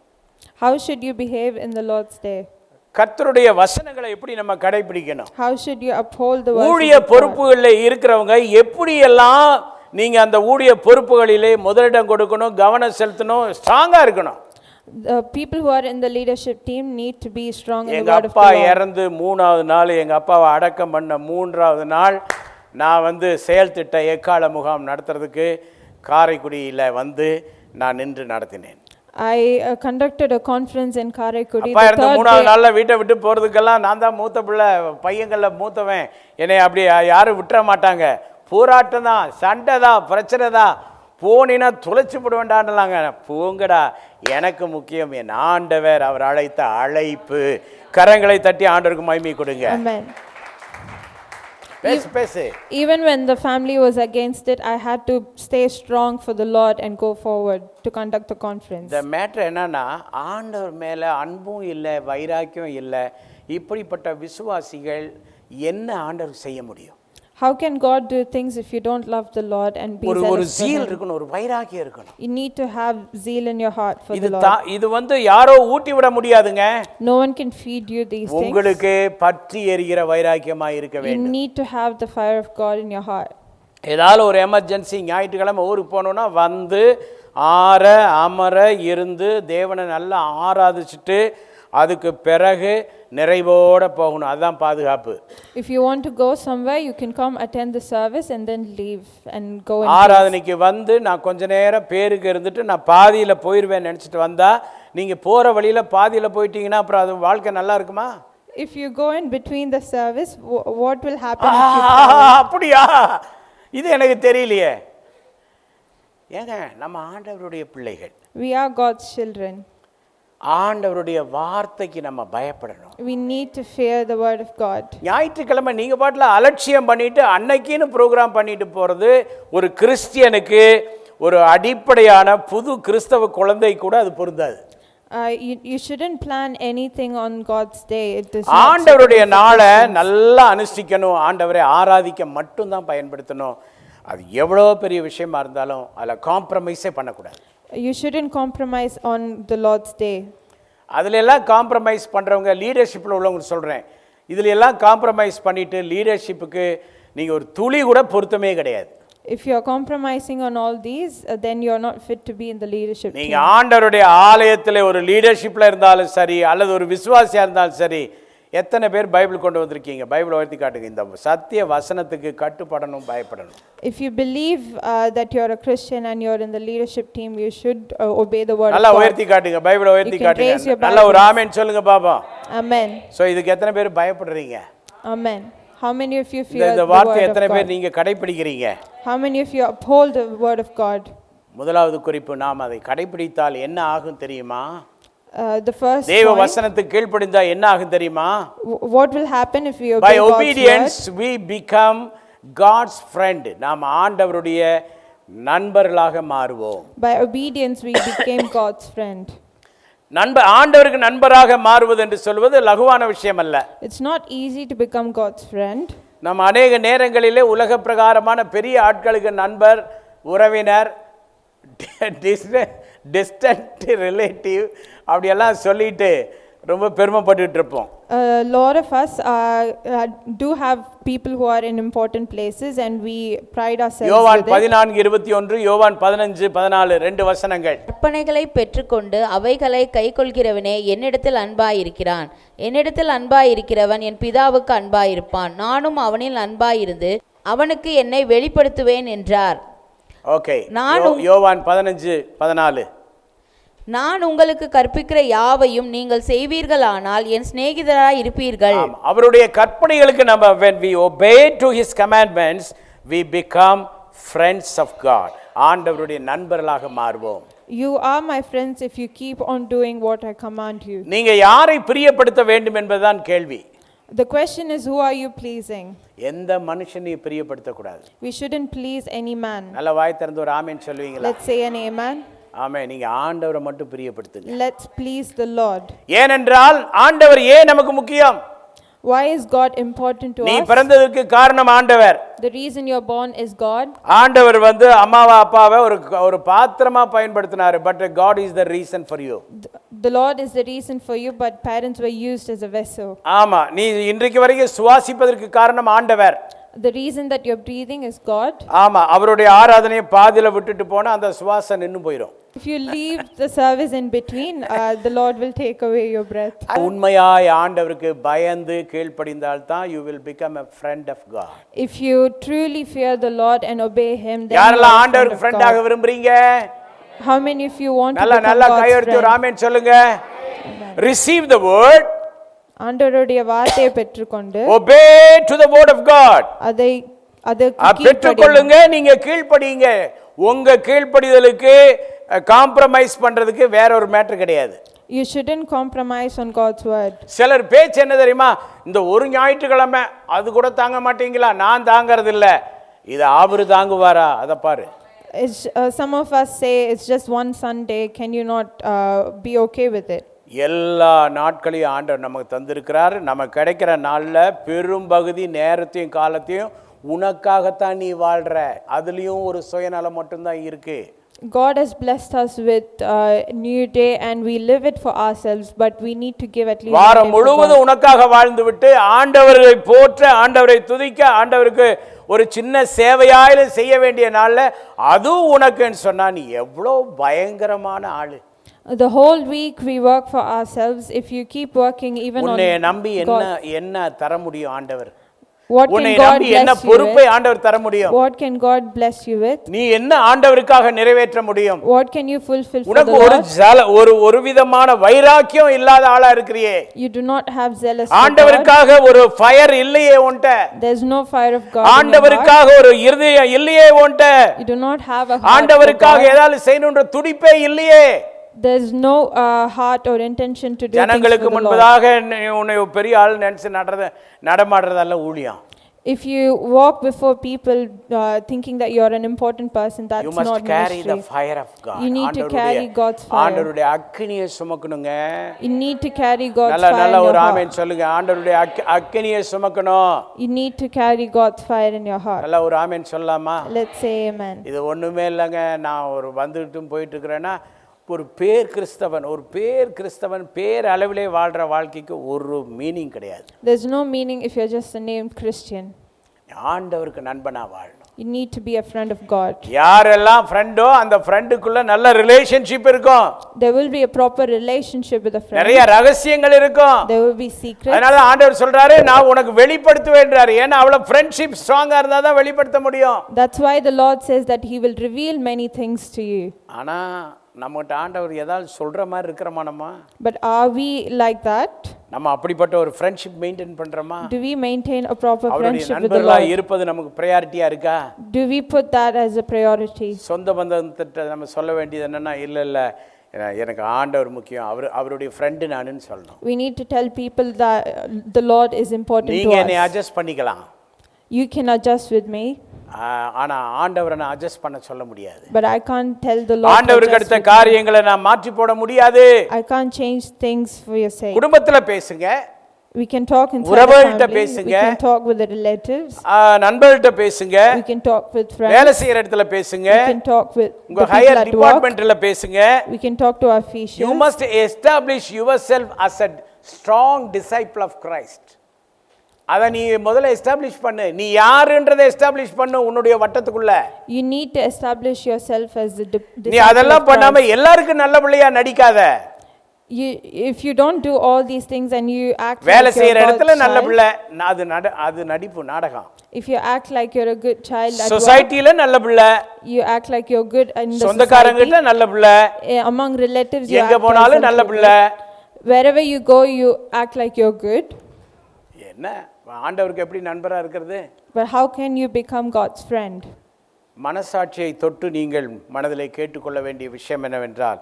How should you behave in the Lord's day? கர்த்தருடைய வசனங்களை எப்படி நம்ம கடைபிடிக்கணும்? How should you uphold the words ஊழிய of God? பொறுப்புகளில் இருக்கிறவங்க எப்படி எல்லாம் நீங்க அந்த ஊழிய பொறுப்புகளிலே முதலிடம் கொடுக்கணும், கவனம் செலுத்தணும், ஸ்ட்ராங்கா இருக்கணும். The people who are in the leadership team need to be strong in the எங்க word of அப்பா the Lord. இறந்து 3வது நாள், எங்க அப்பாவை அடக்கம் பண்ண 3வது நாள் நான் வந்து செயல் திட்ட எக்கால முகாம் நடத்துறதுக்கு காரைக்குடியில் வந்து நான் நின்று நடத்தினேன். I conducted a conference in Karaikudi. அப்பா இறந்து 3வது நாளில் வீட்டை விட்டு போகிறதுக்கெல்லாம் நான் தான் மூத்த பிள்ளை, பையங்களில் மூத்தவன். என்னை அப்படி யாரும் விட்டுற மாட்டாங்க. போராட்டம் தான், சண்டை தான், பிரச்சனை தான். போனினா துளைச்சி போட வேண்டாம்லாங்க. போங்கடா, எனக்கு முக்கியம் என் ஆண்டவர், அவர் அழைத்த அழைப்பு. கரங்களை தட்டி ஆண்டவருக்கு மகிமை கொடுங்க. Amen. பேசு. Even when the family was against it, I had to stay strong for the Lord and go forward to conduct the conference. இந்த மேட்டர் என்னன்னா, ஆண்டவர் மேலே அன்பும் இல்லை, வைராக்கியம் இல்லை. இப்படிப்பட்ட விசுவாசிகள் என்ன ஆண்டவர் செய்ய முடியும்? How can God do things if you don't love the Lord and be ஒரு zealous for zeal Him? இருக்கணும், ஒரு வைராக்கியம் இருக்கணும். You need to have zeal in your heart for the Lord. இது வந்து யாரோ ஊட்டி விட முடியாதுங்க. No one can feed you these things. உங்களுக்கு பற்றி எரிகிற வைராக்கியமா இருக்க You வேண்டும். need to have the fire of God in your heart. ஏதாவது ஒரு எமர்ஜென்சி ஞாயிற்றுக்கிழமை ஊருக்கு போகணுன்னா வந்து ஆற அமர இருந்து தேவனை நல்லா ஆராதிச்சுட்டு அதுக்கு பிறகு நிறைவோட போகணும். அதுதான் பாதுகாப்பு. If you want to go somewhere, you can come attend the service and then leave and go in peace. ஆராதனைக்கு வந்து நான் கொஞ்ச நேரம் பேருக்கு இருந்துட்டு நான் பாதியில் போயிடுவேன் நினச்சிட்டு வந்தா, நீங்கள் போகிற வழியில் பாதியில் போயிட்டீங்கன்னா அப்புறம் அது வாழ்க்கை நல்லா இருக்குமா? If you go in between the service, what will happen if you அப்படியா? இது எனக்கு தெரியலையே. ஏங்க, நம்ம ஆண்டவருடைய பிள்ளைகள், We are God's children. ஆண்டவருடைய வார்த்தைக்கு நம்ம பயப்படணும். We need to fear the word of God. ஞாயிற்றுக்கிழமை நீங்கள் பாட்டில் அலட்சியம் பண்ணிட்டு அன்னைக்குன்னு ப்ரோக்ராம் பண்ணிட்டு போகிறது ஒரு கிறிஸ்டியனுக்கு, ஒரு அடிப்படையான புது கிறிஸ்தவ குழந்தை கூட அது பொருந்தாது. You shouldn't plan anything on God's day. It does not ஆண்டவருடைய நாளை நல்லா அனுஷ்டிக்கணும், ஆண்டவரை ஆராதிக்க மட்டும்தான் பயன்படுத்தணும். அது எவ்வளோ பெரிய விஷயமா இருந்தாலும் அதில் காம்ப்ரமைஸே பண்ணக்கூடாது. You shouldn't compromise on the Lord's day. அதில் எல்லாம் காம்ப்ரமைஸ் பண்ணுறவங்க, லீடர்ஷிப்பில் உள்ளவங்க சொல்கிறேன், இதில் எல்லாம் காம்ப்ரமைஸ் பண்ணிவிட்டு லீடர்ஷிப்புக்கு நீங்கள் ஒரு துளி கூட பொருத்தமே கிடையாது. If you are compromising on all these, then you are not fit to be in the leadership நீங்க team. ஆண்டவருடைய ஆலயத்தில் ஒரு லீடர்ஷிப்ல இருந்தாலும் சரி அல்லது ஒரு விசுவாசியா இருந்தாலும் சரி, எத்தனை பேர் பைபிள் கொண்டு வந்திருக்கீங்க? பைபிள் உயர்த்தி காட்டுங்க. இந்த சத்திய வசனத்துக்கு கட்டுப்படணும், பயப்படணும். If you believe that you are a Christian and you are in the leadership team, you should obey the word of நல்லா God. உயர்த்தி காட்டுங்க, பைபிளை உயர்த்தி You can raise காட்டுங்க. your நல்ல ஒரு Bibles. ஆமென் சொல்லுங்க பாப்பா. Amen. சோ இதுக்கு எத்தனை பேர் பயப்படுறீங்க? Amen. How many of you இந்த fear இந்த the வார்த்தை word of எத்தனை பேர் God? நீங்க கடைபிடிக்கிறீங்க? How many of you uphold the word of God? முதலாவது குறிப்பு, நாம் அதை கடைபிடித்தால் என்ன ஆகும் தெரியுமா? The first தேவ point, வசனத்துக்கு கீழ்ப்படிந்தா என்ன ஆகும் தெரியுமா? what will happen if we By obey God's obedience word? we become God's friend. நாம் ஆண்டவருடைய நண்பர்களாக மாறுவோம். By obedience we became God's friend. ஆண்டவருக்கு நண்பராக மாறுவது என்று சொல்வது லகுவான விஷயம் அல்ல. It's not easy to become God's friend. நம்ம அநேக நேரங்களிலே உலக பிரகாரமான பெரிய ஆட்களுக்கு நண்பர், உறவினர், டிஸ்டன்ட் ரிலேட்டிவ் அப்படியெல்லாம் சொல்லிட்டு ரொம்ப பெருமைப்பட்டுட்டு இருப்போம். A lot of us do have people who are in important places and we pride ourselves யோவான் with it. 14:21, யோவான் 15:14 ரெண்டு வசனங்கள். கற்பனைகளை பெற்றுக்கொண்டு அவைகளை கைக்கொள்கிறவனே என்னிடத்தில் அன்பாயிருக்கிறான். என்னிடத்தில் அன்பாயிருக்கிறவன் என் பிதாவுக்கு அன்பாயிருப்பான். நானும் அவனில் அன்பாயிருந்து அவனுக்கு என்னை வெளிப்படுத்துவேன் என்றார். ஓகே, நானும் யோவான் 15:14. நான் உங்களுக்கு கற்பிக்கிற யாவையும் நீங்கள் செய்வீர்களானால் என் சிநேகிதராய் இருப்பீர்கள். அவருடைய கற்பனைகளுக்கு நம்ம when we obey to his commandments we become friends of God. ஆண்டவருடைய நண்பர்களாக மாறுவோம். You are my friends if you keep on doing what I command you. நீங்க யாரை பிரியப்படுத்த வேண்டும் என்பதுதான் கேள்வி. The question is, who are you pleasing? எந்த மனுஷனையும் பிரியப்படுத்த கூடாது. We shouldn't please any man. நல்ல வாய் திறந்து ஒரு ஆமென் சொல்வீங்களா? Let's say an amen. ஆமென். நீங்க ஆண்டவரை மட்டும் பிரியப்படுத்துங்க. Let's please the Lord. ஏனென்றால் ஆண்டவர் ஏன் நமக்கு முக்கியம்? Why is God important to நீ us? பிறந்ததற்கு காரணம் ஆண்டவர். The reason you're born is God. ஆண்டவர் அம்மாவா அப்பாவை ஒரு பாத்திரமா பயன்படுத்தினாரு. But God is the reason for you. The Lord is the reason for you, but parents were used as a vessel. ஆமா, நீ இன்றைக்கு வரைக்கும் சுவாசிப்பதற்கு காரணம் ஆண்டவர். The reason that you're breathing is God. ஆமா, அவருடைய ஆராதனையை பாதியில விட்டுட்டு போனா அந்த சுவாசம் நின்னு போயிடும். If you leave the service in between, the Lord will take away your breath. உண்மையாய் ஆண்டவருக்கு பயந்து கீழ்ப்படிந்தால் தான் you will become a friend of God. If you truly fear the Lord and obey him, then you யாரெல்லாம் are a ஆண்டவருக்கு friend of ஃப்ரெண்டாக God. விரும்புறீங்க? How many of you want to நல்லா become நல்லா God's கையெடுத்து ஒரு friend? ஆமென் சொல்லுங்க. Receive the word, ஆண்டவருடைய வார்த்தையை பெற்றுக்கொண்டு obey to the word of God. அதை பெற்றுக்கொள்ளுங்க, நீங்க கீழ்ப்படியுங்க. உங்க கீழ்ப்படிதலுக்கு காம்ப்ரமைஸ் பண்றதுக்கு வேற ஒரு மேட்டர் கிடையாது. You shouldn't compromise on God's word. சிலர் பேச்சு என்ன தெரியுமா? இந்த ஒரு ஞாயிற்றுக்கிழமை அது கூட தாங்க மாட்டீங்களா? நான் தாங்கிறது இல்ல, இது அவரு தாங்குவாரா? அத பாரு. Some of us say it's just one Sunday, can you not be okay with it? எல்லா நாட்களையும் ஆண்டவர் நமக்கு தந்திருக்கிறார். நமக்கு கிடைக்கிற நாள்ல பெரும் பகுதி நேரத்தையும் காலத்தையும் உனக்காகத்தான் நீ வாழ்ற. அதுலயும் ஒரு சுயநலம் மட்டும்தான் இருக்கு. God has blessed us with new day and we live it for ourselves, but we need to give at least வாரம் முழுவதும் உனக்காக வாழ்ந்து விட்டு ஆண்டவரை போற்ற, ஆண்டவரை துதிக்க, ஆண்டவருக்கு ஒரு சின்ன சேவையாயிலும் செய்ய வேண்டிய நாள்ல அதுவும் உனக்குன்னு சொன்னா நீ எவ்வளோ பயங்கரமான ஆளு. The whole week we work for ourselves. If you keep working even on உன்னை நம்பி God, என்ன தர முடியும் ஆண்டவர்? what உன்னை can God நம்பி என்ன bless you பொறுப்பை with? ஆண்டவர் தர முடியும்? What can God bless you with? நீ என்ன ஆண்டவருக்காக நிறைவேற்ற முடியும்? What can you fulfill for உனக்கு the Lord? ஒரு விதமான வைராக்கியம் இல்லாத ஆளா இருக்கிறியே. You do not have zealous for God. ஆண்டவருக்காக ஒரு ஃபயர் இல்லையே உன்ட. There's no fire of God in your heart. ஆண்டவருக்காக ஒரு இருதயம் இல்லையே உன்ட. You do not have a heart for ஆண்டவருக்காக God. ஏதாவது செய்யணும்ன்ற துடிப்பே இல்லையே. There's no heart or intention to do things ஜனங்களுக்கு for the Lord. முன்பதாக உன்னை பெரிய ஆள் நினைச்சு நடமாடுறதெல்லாம் ஊழியம். If you walk before people thinking that you're an important person, that's You must not carry the ministry. fire of God. You need to carry God's fire. ஆண்டவருடைய அக்கினியை சுமக்கணுங்க. You need to carry God's நல்ல fire நல்ல in ஒரு your amen heart. சொல்லுங்க. ஆண்டவருடைய அக்கினியை சுமக்கணும். You need to carry God's fire in your heart. நல்ல ஒரு ஆமென் சொல்லலாமா? Let's say amen. இது ஒண்ணுமே இல்லைங்க. நான் வந்துட்டும் போயிட்டு இருக்கிறேன்னா ஒரு கிறிஸ்தவன் பேர் அளவிலே வாழ்ற வாழ்க்கைக்கு ஒரு மீனிங் கிடையாது. There's no meaning if you're just a named Christian. ஆண்டவருக்கு நண்பனா வாழணும். You need to be a friend of God. யாரெல்லாம் ஃப்ரெண்டோ அந்த ஃப்ரெண்டுக்குள்ள நல்ல ரிலேஷன்ஷிப் இருக்கும். There will be a proper relationship with a friend. நிறைய ரகசியங்கள் இருக்கும். There will be secrets. அதனால ஆண்டவர் சொல்றாரு நான் உனக்கு வெளிப்படுத்துவேன்றாரு. ஏன்னா அவ்வளவு ஃப்ரெண்ட்ஷிப் ஸ்ட்ராங்கா இருந்தா தான் வெளிப்படுத்த முடியும். That's why the Lord says that he will reveal many things to you. ஆனா நம்மகிட்ட ஆண்டவர் ஏதாவது சொல்ற மாதிரி இருக்கிறோமா நம்ம? But are we like that? நம்ம அப்படிப்பட்ட ஒரு ஃப்ரெண்ட்ஷிப் மெயின்டைன் பண்றோமா? Do we maintain a proper அவருடைய friendship with the நண்பர்களா Lord? இருப்பது நமக்கு பிரையாரிட்டியா இருக்கா? Do we put that as a priority? சொந்த பந்தத்திட்ட நம்ம சொல்ல வேண்டியது என்னன்னா இல்ல எனக்கு ஆண்டவர் முக்கியம், அவருடைய ஃப்ரெண்டு நானுன்னு சொல்லணும். We need to tell people that the Lord is important நீங்க to என்னை us. அட்ஜஸ்ட் பண்ணிக்கலாம், You can adjust with me, ஆனா ஆண்டவரை நான் அட்ஜஸ்ட் பண்ண சொல்ல முடியாது. but I can't tell the Lord to ஆண்டவருக்கு adjust அடுத்த with me. காரியங்களை நான் மாற்றி போட முடியாது. I can't change things for your sake. குடும்பத்துல பேசுங்க, We can talk inside the உறவுகள்கிட்ட family. We பேசுங்க. can talk with the relatives. நண்பர்கள்ட்ட பேசுங்க, We can talk with friends. வேலை செய்யற இடத்துல பேசுங்க, We can talk with உங்க the people higher at work. டிபார்ட்மெண்ட்ல பேசுங்க. We can talk to our You officials. must establish yourself as a strong disciple of Christ. அத நீ முதல்ல எஸ்டாப்லிஷ் பண்ணு. நீ யாருன்றதை எஸ்டாப்லிஷ் பண்ணு உன்னுடைய வட்டத்துக்குள்ள. You need to establish yourself as the நீ disciple அதெல்லாம் of பண்ணாம Christ. எல்லாருக்கும் நல்ல பிள்ளையா நடிக்காத. If you don't do all these things and you act வேலை like செய்யற you're இடத்துல God's நல்ல child, பிள்ளை, அது நடிப்பு நாடகம். if you act like you're a good child at work, சொசைட்டில நல்ல பிள்ளை, you act like you're good in the society, சொந்தக்காரங்கிட்ட நல்ல பிள்ளை, among relatives you எங்க act போனாலும் like நல்ல you're பிள்ளை. good. Wherever you go you act like you're good. என்ன ஆண்டவருக்கு எப்படி நண்பரா இருக்கிறது? But how can you become God's friend? மனசாட்சியை தொட்டு நீங்கள் மனதிலே கேட்டுக்கொள்ள வேண்டிய விஷயம் என்னவென்றால்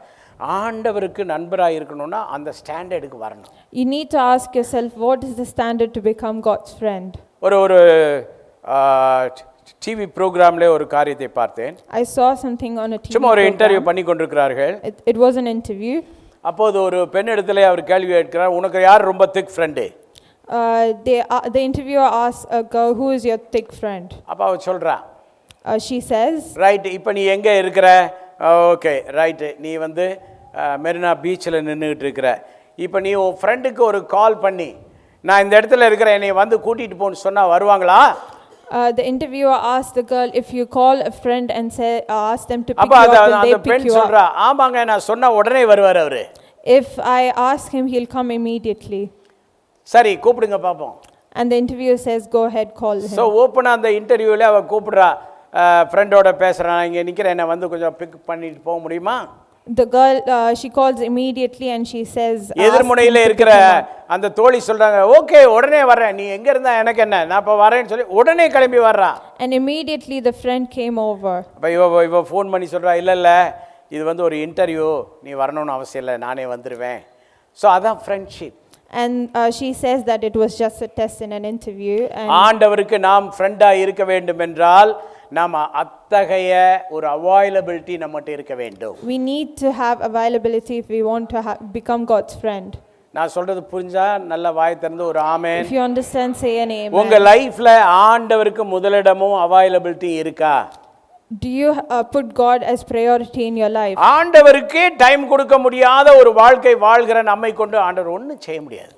ஆண்டவருக்கு நண்பராக இருக்கணும்னா அந்த ஸ்டாண்டர்டுக்கு வரணும். You need to ask yourself, what is the standard to become God's friend? ஒரு டிவி ப்ரோக்ராம்ல ஒரு காரியத்தை பார்த்தேன். I saw something on a TV சும்மா ஒரு இன்டர்வியூ program. பண்ணி கொண்டிருக்கிறார்கள். It was an interview. அப்போது ஒரு பெண் இடத்துல அவர் கேள்வி கேட்கிறார், உனக்கு யார் ரொம்ப திக் friend? The interviewer asked a girl, who is your thick friend? அப்போ அவ சொல்றா, She says, ரைட், இப்போ நீ எங்கே இருக்கிற? ஓகே ரைட்டு, நீ வந்து மெரினா பீச்சில் நின்றுக்கிட்டு இருக்கிற. இப்போ நீ உன் ஃப்ரெண்டுக்கு ஒரு கால் பண்ணி நான் இந்த இடத்துல இருக்கிறேன், என்னை வந்து கூட்டிகிட்டு போன்னு சொன்னால் வருவாங்களா? The interviewer asked the girl, if you call a friend and say, ask them to pick அப்போ you up, will அந்த they pick பெண் you up? சொல்கிறா, ஆமாங்க நான் சொன்னால் உடனே வருவார் அவர். If I ask him, he'll come immediately. சரி கூப்பிடுங்க பார்ப்போம். And the interviewer says, go ahead, call him. So ஓப்பனாக அந்த இன்டர்வியூவில் அவள் கூப்பிடுறா, ஃப்ரெண்டோட பேசுகிறான், இங்கே நிற்கிறேன், என்னை வந்து கொஞ்சம் பிக் பண்ணிட்டு போக முடியுமா? The girl, she calls immediately and she says, ask him எதிர்முனையில் to இருக்கிற pick him up. அந்த தோழி சொல்கிறாங்க, ஓகே உடனே வர்றேன், நீ எங்கே இருந்தா எனக்கு என்ன, நான் இப்போ வரேன்னு சொல்லி உடனே கிளம்பி வர்றா. And immediately the friend came over. அப்போ இவ ஃபோன் பண்ணி சொல்கிறா, இல்லை இது வந்து ஒரு இன்டர்வியூ, நீ வரணும்னு அவசியம் இல்லை, நானே வந்துடுவேன். ஸோ அதான் friendship. And she says that it was just a test in an interview. And ஆண்டவருக்கு நாம் ஃப்ரெண்டாக இருக்க வேண்டும் என்றால் நாம் அத்தகைய ஒரு அவைலபிலிட்டி நம்மகிட்ட இருக்க வேண்டும். we need to have availability if we want to become God's friend. நான் சொல்றது புரிஞ்சா நல்ல வாய் திறந்து ஒரு ஆமென். If you understand, say an amen. உங்க லைஃப்ல ஆண்டவருக்கு முதலிடமும் அவைலபிலிட்டி இருக்கா? Do you put God as priority in your life? ஆண்டவருக்கே டைம் கொடுக்க முடியாத ஒரு வாழ்க்கை வாழ்கிற நம்மை கொண்டு ஆண்டவர் ஒன்றும் செய்ய முடியாது.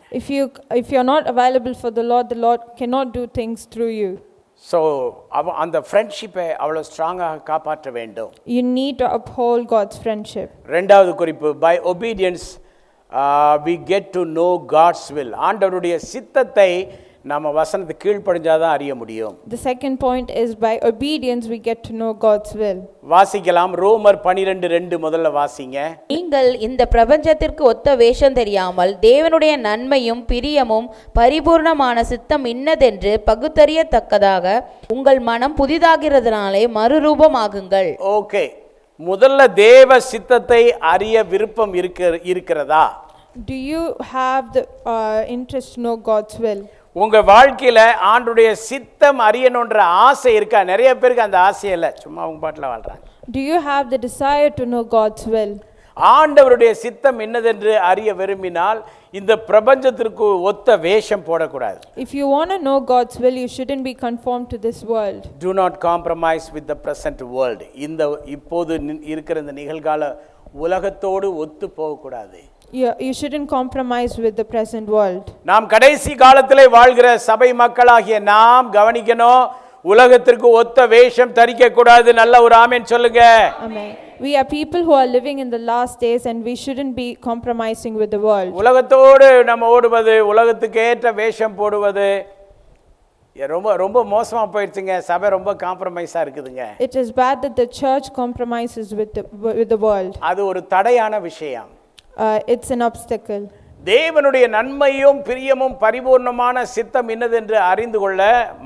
If you're not available for the Lord cannot do things through you. So அந்த ஃப்ரெண்ட்ஷிப்பை அவ்வளோ ஸ்ட்ராங்காக காப்பாற்ற வேண்டும். You need to uphold God's friendship. ரெண்டாவது குறிப்பு, by obedience we get to know God's will. ஆண்டவருடைய சித்தத்தை நம்ம வசனத்தை கீழ்ப்படிஞ்சாதான் அறிய முடியும். The second point is by obedience we get to know God's will. வாசிக்கலாம், ரோமர் 12:2 முதல்ல வாசிங்க. நீங்கள் இந்த பிரபஞ்சத்திற்கு ஒத்த வேஷம் தெரியாமல் தேவனுடைய நன்மையும் பிரியமும் பரிபூர்ணமான சித்தம் இன்னதென்று பகுத்தறியத்தக்கதாக உங்கள் மனம் புதிதாகிறதுனாலே மறுரூபமாகுங்கள். ஓகே, முதல்ல தேவ சித்தத்தை அறிய விருப்பம் இருக்கிறதா? Do you have the interest to know God's will? உங்க வாழ்க்கையில ஆண்டுடைய சித்தம் அறியணுன்ற ஆசை இருக்கா? நிறைய பேருக்கு அந்த ஆசை இல்லை, சும்மா அவங்க பாட்டில் வாழ்றாங்க. Do you have the desire to know God's will? ஆண்டவருடைய சித்தம் என்னதென்று அறிய விரும்பினால் இந்த பிரபஞ்சத்திற்கு ஒத்த வேஷம் போடக்கூடாது. If you want to know God's will, you shouldn't be conformed to this world. Do not compromise with the present world. இந்த இப்போது இருக்கிற இந்த நிகழ்கால உலகத்தோடு ஒத்து போகக்கூடாது. You shouldn't compromise with the present world. நாம் கடைசி காலத்திலே வாழ்கிற சபை மக்களாகிய நாம் கவனிக்கணும், உலகத்திற்கு ஒத்த வேஷம் தரிக்க கூடாது. நல்ல ஒரு ஆமென் சொல்லுங்க. Amen. We are people who are living in the last days and we shouldn't be compromising with the world. உலகத்தோடு நம்ம ஓடுவது, உலகத்துக்கு ஏற்ற வேஷம் போடுவது ரொம்ப ரொம்ப மோசமா போயிடுச்சுங்க. சபை ரொம்ப காம்ப்ரமைஸா இருக்குதுங்க. It is bad that the church compromises with the world. அது ஒரு தடையான விஷயம். It's an obstacle. தேவனுடைய நன்மையும் பிரியமும் பரிபூர்ணமான சித்தம் என்னதென்று அறிந்து கொள்ள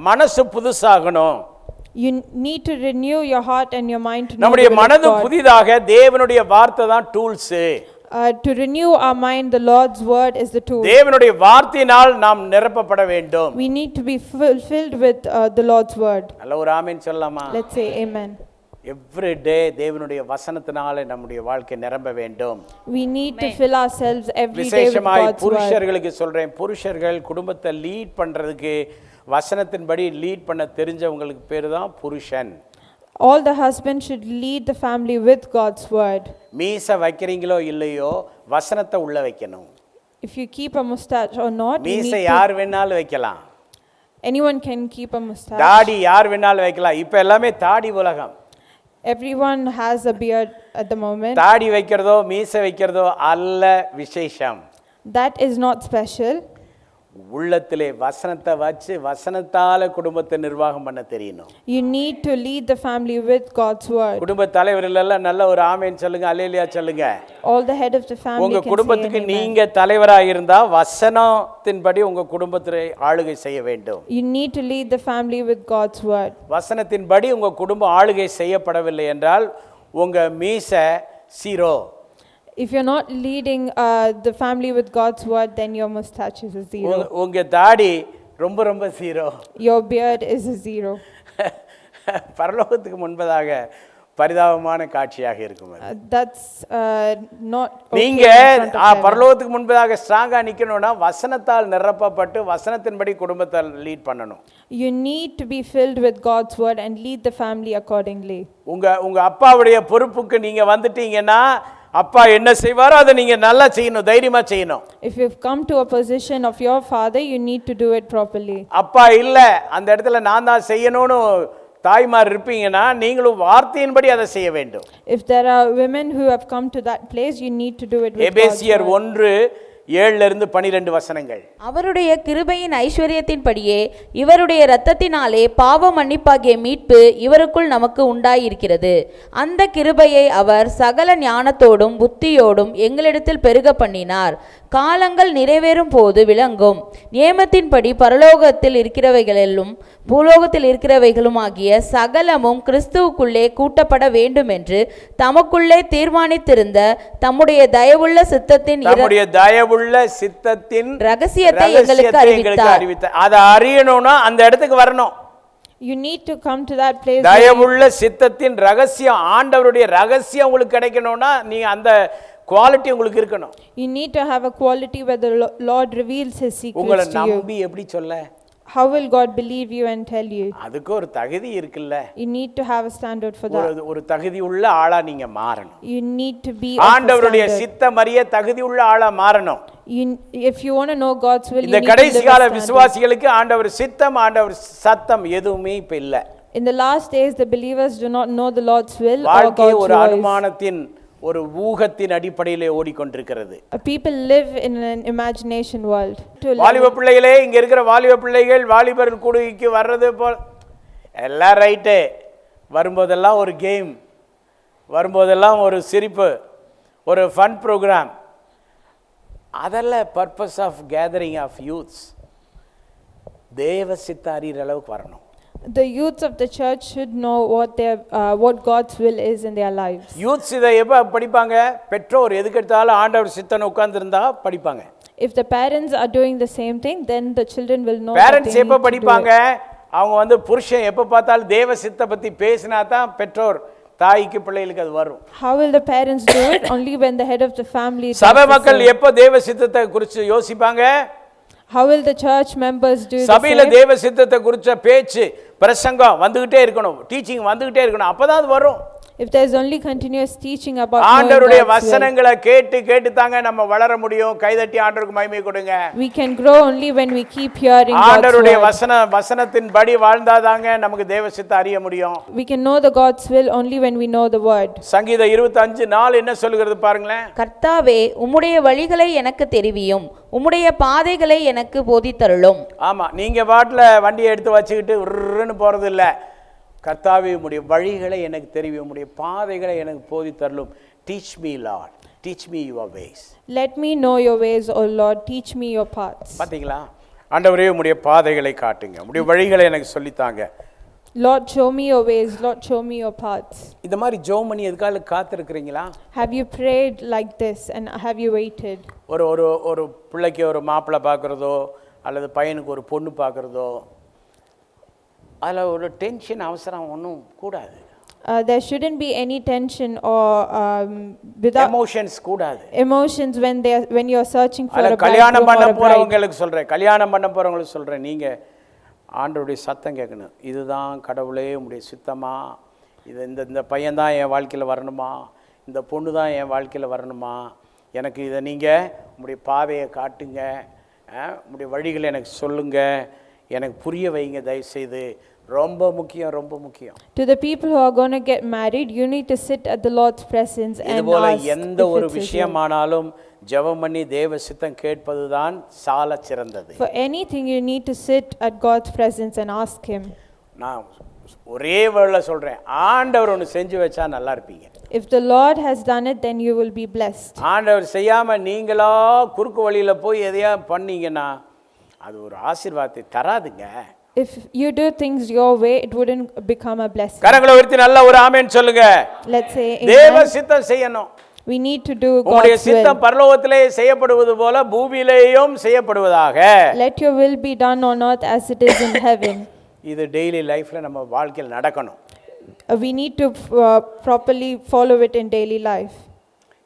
மனசு புதுசாகணும். You need to renew your heart and your mind to know நம்முடைய the will of மனது God. புதிதாக தேவனுடைய வார்த்தை தான் tools. To renew our mind, the Lord's word is the tool. தேவனுடைய வார்த்தையினால் நாம் நிரப்பப்பட வேண்டும். We need to be filled with the Lord's word. நல்ல ஒரு ஆமென் சொல்லலாமா? Let's say amen. Every day தேவனுடைய வசனத்தினால நம்முடைய வாழ்க்கை நிரம்ப வேண்டும். We need to fill ourselves every day with விசேஷமாய் God's word. புருஷர்களுக்கு சொல்றேன், புருஷர்கள் குடும்பத்தை லீட் பண்றதுக்கு வசனத்தின்படி லீட் பண்ண தெரிஞ்சவங்களுக்கு பேரு தான் புருஷன். All the husbands should lead the family with God's word. மீசை வைக்கிறீங்களோ இல்லையோ வசனத்தை உள்ள வைக்கணும். If you keep a mustache or not, you need மீசை to, யார் வேணாலும் வைக்கலாம். anyone can keep a mustache. தாடி யார் வேணாலும் வைக்கலாம். இப்ப எல்லாமே தாடி உலகம். Everyone has a beard at the moment. தாடி வைக்கிறதோ மீசை வைக்கிறதோ அல்ல விசேஷம். That is not special. உள்ளத்திலே வசனத்தை வச்சு வசனத்தால குடும்பத்தை நிர்வாகம் பண்ண தெரியணும். You need to lead the family with God's word. குடும்ப தலைவர்கள் எல்லாம் நல்ல ஒரு ஆமென் சொல்லுங்க, அல்லேலூயா சொல்லுங்க. All the head of the family உங்க can say குடும்பத்துக்கு amen. நீங்க தலைவராக இருந்தா வசனத்தின்படி உங்க குடும்பத்தை ஆளுகை செய்ய வேண்டும். You need to lead the family with God's word. வசனத்தின்படி உங்க குடும்பம் ஆளுகை செய்யப்படவில்லை என்றால் உங்க மீசை zero. If you're not leading the family with God's word, then your mustache is a zero. உங்க தாடி ரொம்ப ரொம்ப zero. Your beard is a zero. பரலோகத்துக்கு முன்பதாக பரிதாபமான காட்சியாக இருக்கும். That's not okay நீங்க in front of heaven. பரலோகத்துக்கு முன்பதாக ஸ்ட்ராங்கா நிக்கணும்னா வசனத்தால் நிரப்பப்பட்டு வசனத்தின்படி குடும்பத்தை லீட் பண்ணணும். You need to be filled with God's word and lead the family accordingly. உங்க அப்பாவுடைய பொறுப்புக்கு நீங்க வந்துட்டீங்கன்னா அப்பா என்ன செய்வாரோ அதை நீங்க நல்லா செய்யணும், தைரியமா செய்யணும். If you've come to a position of your father, you need to do it properly. அப்பா இல்ல அந்த இடத்துல நான் தான் செய்யணும்னு தாய்மார் இருப்பீங்கன்னா நீங்களும் வார்த்தையின்படி அதை செய்ய வேண்டும். If there are women who have come to that place, you need to do it with God's எபேசியர் word. 1:7-12 வசனங்கள். அவருடைய கிருபையின் ஐஸ்வரியத்தின்படியே இவருடைய இரத்தத்தினாலே பாவ மன்னிப்பாகிய மீட்பு இவருக்குள் நமக்கு உண்டாயிருக்கிறது. அந்த கிருபையை அவர் சகல ஞானத்தோடும் புத்தியோடும் எங்களிடத்தில் பெருக பண்ணினார். காலங்கள் நிறைவேறும் போது விளங்கும் நியமத்தின்படி பரலோகத்தில் இருக்கிறவைகளிலும் பூலோகத்தில் இருக்கிறவைகளும் ஆகிய சகலமும் கிறிஸ்துவுக்குள்ளே கூட்டப்பட வேண்டும் என்று தமக்குள்ளே தீர்மானித்திருந்த தம்முடைய தயவுள்ள சித்தத்தின் ரகசியத்தை எங்களுக்கு அறிவித்தார். அதை அறியணும்னா அந்த இடத்துக்கு வரணும். You need to come to that place. தயவுள்ள சித்தத்தின் ரகசியம், ஆண்டவருடைய ரகசியம் உங்களுக்கு கிடைக்கணும்னா நீ அந்த குவாலிட்டி உங்களுக்கு இருக்கணும். You need to have a quality where the Lord reveals his உங்களை secrets to you. நம்பி எப்படி சொல்ல? How will God believe you and tell you? அதுக்கு ஒரு தகுதி இருக்குல்ல. You need to have a standard for that. ஒரு தகுதி உள்ள ஆளா நீங்க மாறணும். You need to be ஆண்டவருடைய சித்தம் அறிய தகுதி உள்ள ஆளா மாறணும். If you want to know God's will, you இந்த need to கடைசி live கால a standard. விசுவாசிகளுக்கு ஆண்டவர் சித்தம் ஆண்டவர் சத்தம் எதுவுமே இப்ப இல்ல. In the last days, the believers do not know the Lord's will or வாழ்க்கை God's ஒரு voice. அனுமானத்தின் ஒரு ஊகத்தின் அடிப்படையிலே ஓடிக்கொண்டிருக்கிறது. People live in an imagination world. வாலிப பிள்ளைகளே, இங்க இருக்கிற வாலிப பிள்ளைகள் வாலிபர்கள் கூடுகைக்கு வர்றது போல எல்லாம் ரைட்டு, வரும்போதெல்லாம் ஒரு கேம், வரும்போதெல்லாம் ஒரு சிரிப்பு, ஒரு ஃபன் ப்ரோக்ராம், அதெல்லாம் purpose of gathering of youths. தேவ சித்த அறிகிற அளவுக்கு வரணும். The youths of the church should know what God's will is in their lives. Youths இதை எப்போ படிப்பாங்க? பெற்றோர் எதுக்கெடுத்தாலும் ஆண்டவர் சித்தனை உட்கார்ந்துருந்தா படிப்பாங்க. If the parents are doing the same thing, then the children will know. Parents எப்போ படிப்பாங்க? அவங்க புருஷன் எப்போ பார்த்தாலும் தேவ சித்த பற்றி பேசினா தான் பெற்றோர் தாய்க்கு பிள்ளைகளுக்கு அது வரும். How will the parents do it? Only when the head of the family. சபை மக்கள் எப்போ தேவ சித்தத்தை குறித்து யோசிப்பாங்க? How will the church members do the same? சபையில தேவ சித்தத்தை குறித்த பேச்சு பிரசங்கம் வந்துகிட்டே இருக்கணும், டீச்சிங் வந்துகிட்டே இருக்கணும், அப்பதான் அது வரும். If there's only continuous teaching about knowing ஆண்டவருடைய God's will, வசனங்களை கேட்டு கேட்டு தாங்க நம்ம வளர முடியும். கைதட்டி ஆண்டவருக்கு மகிமை கொடுங்க. we can grow only when we keep hearing God's ஆண்டவருடைய word. வசனத்தின்படி வாழ்ந்தாதாங்க நமக்கு தேவ சித்தம் அறிய முடியும். We can know the God's will only when we know the word. சங்கீதம் 25:4 என்ன சொல்லுகிறது பாருங்களேன். கர்த்தாவே உம்முடைய வழிகளை எனக்கு தெரிவியும், உம்முடைய பாதைகளை எனக்கு போதித்தருளும். ஆமா, நீங்க பாட்டுல வண்டியை எடுத்து வச்சுக்கிட்டு உருன்னு போறது இல்ல. கர்த்தாவே உம்முடைய வழிகளை எனக்கு தெரிவியும், உம்முடைய பாதைகளை எனக்கு போதித்தருளும். Teach me, Lord. Teach me your ways. Let me know your ways, O Lord. Teach me your paths. பாத்தீங்களா? ஆண்டவரே உம்முடைய பாதைகளை காட்டுங்க, உம்முடைய வழிகளை எனக்கு சொல்லித்தாங்க. Lord, show me your ways. Lord, show me your paths. இந்த மாதிரி ஜெபம் பண்ணி எதுக்காக காத்திருக்கிறீங்களா? Have you prayed like this and have you waited? ஒரு ஒரு ஒரு பிள்ளைக்கு ஒரு மாப்பிள்ளை பார்க்குறதோ அல்லது பையனுக்கு ஒரு பொண்ணு பார்க்குறதோ அதில் ஒரு டென்ஷன் அவசரம் ஒன்றும் கூடாது. There shouldn't be any tension or without emotions கூடாது. emotions when you're searching for a கல்யாணம் bridegroom பண்ண or a bride. போகிறவங்களுக்கு சொல்கிறேன், கல்யாணம் பண்ண போகிறவங்களுக்கு சொல்கிறேன், நீங்கள் ஆண்டவருடைய சத்தம் கேட்கணும். இதுதான் கடவுளே உங்களுடைய சித்தமா, இது இந்த இந்த பையன் தான் என் வாழ்க்கையில் வரணுமா, இந்த பொண்ணு தான் என் வாழ்க்கையில் வரணுமா, எனக்கு இதை நீங்கள் உங்களுடைய பாதையை காட்டுங்க, உங்களுடைய வழிகளை எனக்கு சொல்லுங்கள், எனக்கு புரிய வைங்க தயவுசெய்து. ரொம்ப முக்கியம், ரொம்ப முக்கியம். To the people who are going to get married, you need to sit at the Lord's presence and இதுபோல ask எந்த if ஒரு it's His will. விஷயமானாலும் ஜெபம் பண்ணி தேவ சித்தம் கேட்பதுதான் சால சிறந்தது. For anything you need to sit at God's presence and ask Him. நான் ஒரே வேளை சொல்றேன், ஆண்டவர் ஒன்று செஞ்சு வச்சா நல்லா இருப்பீங்க. If the Lord has done it, then you will be blessed. ஆண்டவர் செய்யாம நீங்களா குறுக்கு வழியில போய் எதையா பண்ணீங்கன்னா அது ஒரு ஆசீர்வாதத்தை தராதுங்க. If you do things your way, it wouldn't become a blessing. கரங்களை உயர்த்தி நல்ல ஒரு ஆமென் சொல்லுங்க. Let's say தேவ amen. சித்தம் செய்யணும். We need to do உங்களுடைய God's சித்தம் will. பரலோகத்திலே செய்யப்படுவது போல பூமியிலேயும் செய்யப்படுவதாக. Let your will be done on earth as it is in heaven. இது டெய்லி லைஃப்ல நம்ம வாழ்க்கையில் நடக்கணும். We need to properly follow it in daily life.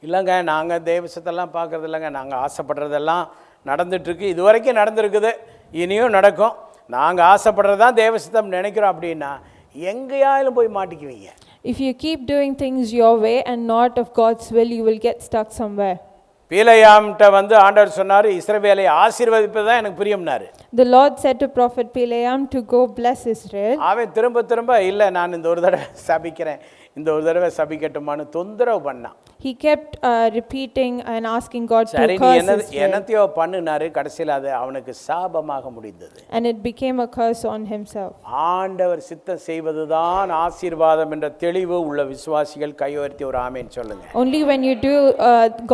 இல்லைங்க, நாங்கள் தேவ சித்தம்லாம் பார்க்கறது இல்லைங்க, நாங்கள் ஆசைப்படுறதெல்லாம் நடந்துட்டுருக்கு, இது வரைக்கும் நடந்துருக்குது, இனியும் நடக்கும், நாங்கள் ஆசைப்படுறது தான் தேவ சித்தம் நினைக்கிறோம் அப்படின்னா எங்கேயாலும் போய் மாட்டிக்குவீங்க. If you keep doing things your way and not of God's will, you will get stuck somewhere. பீலையாம்கிட்ட வந்து ஆண்டவர் சொன்னார், இஸ்ரவேலை ஆசீர்வதிப்பது தான் எனக்கு பிரியம்னாரு. The Lord said to prophet Bileam to go bless Israel. அவன் திரும்ப திரும்ப இல்லை நான் இந்த ஒரு தடவை சபிக்கிறேன், இந்த ஒரு தடவை சபிக்கட்டுமான்னு தொந்தரவு பண்ணான். He kept repeating and asking God to சரி, நீ curse Israel. என்னத்தையோ பண்ணினாரு, கடைசியில் அது அவனுக்கு சாபமாக முடிந்தது. And it became a curse on himself. ஆண்டவர் சித்தம் செய்வதுதான் ஆசீர்வாதம் என்ற தெளிவு உள்ள விசுவாசிகள் கையுயர்த்தி ஒரு ஆமென் சொல்லுங்க. Only when you do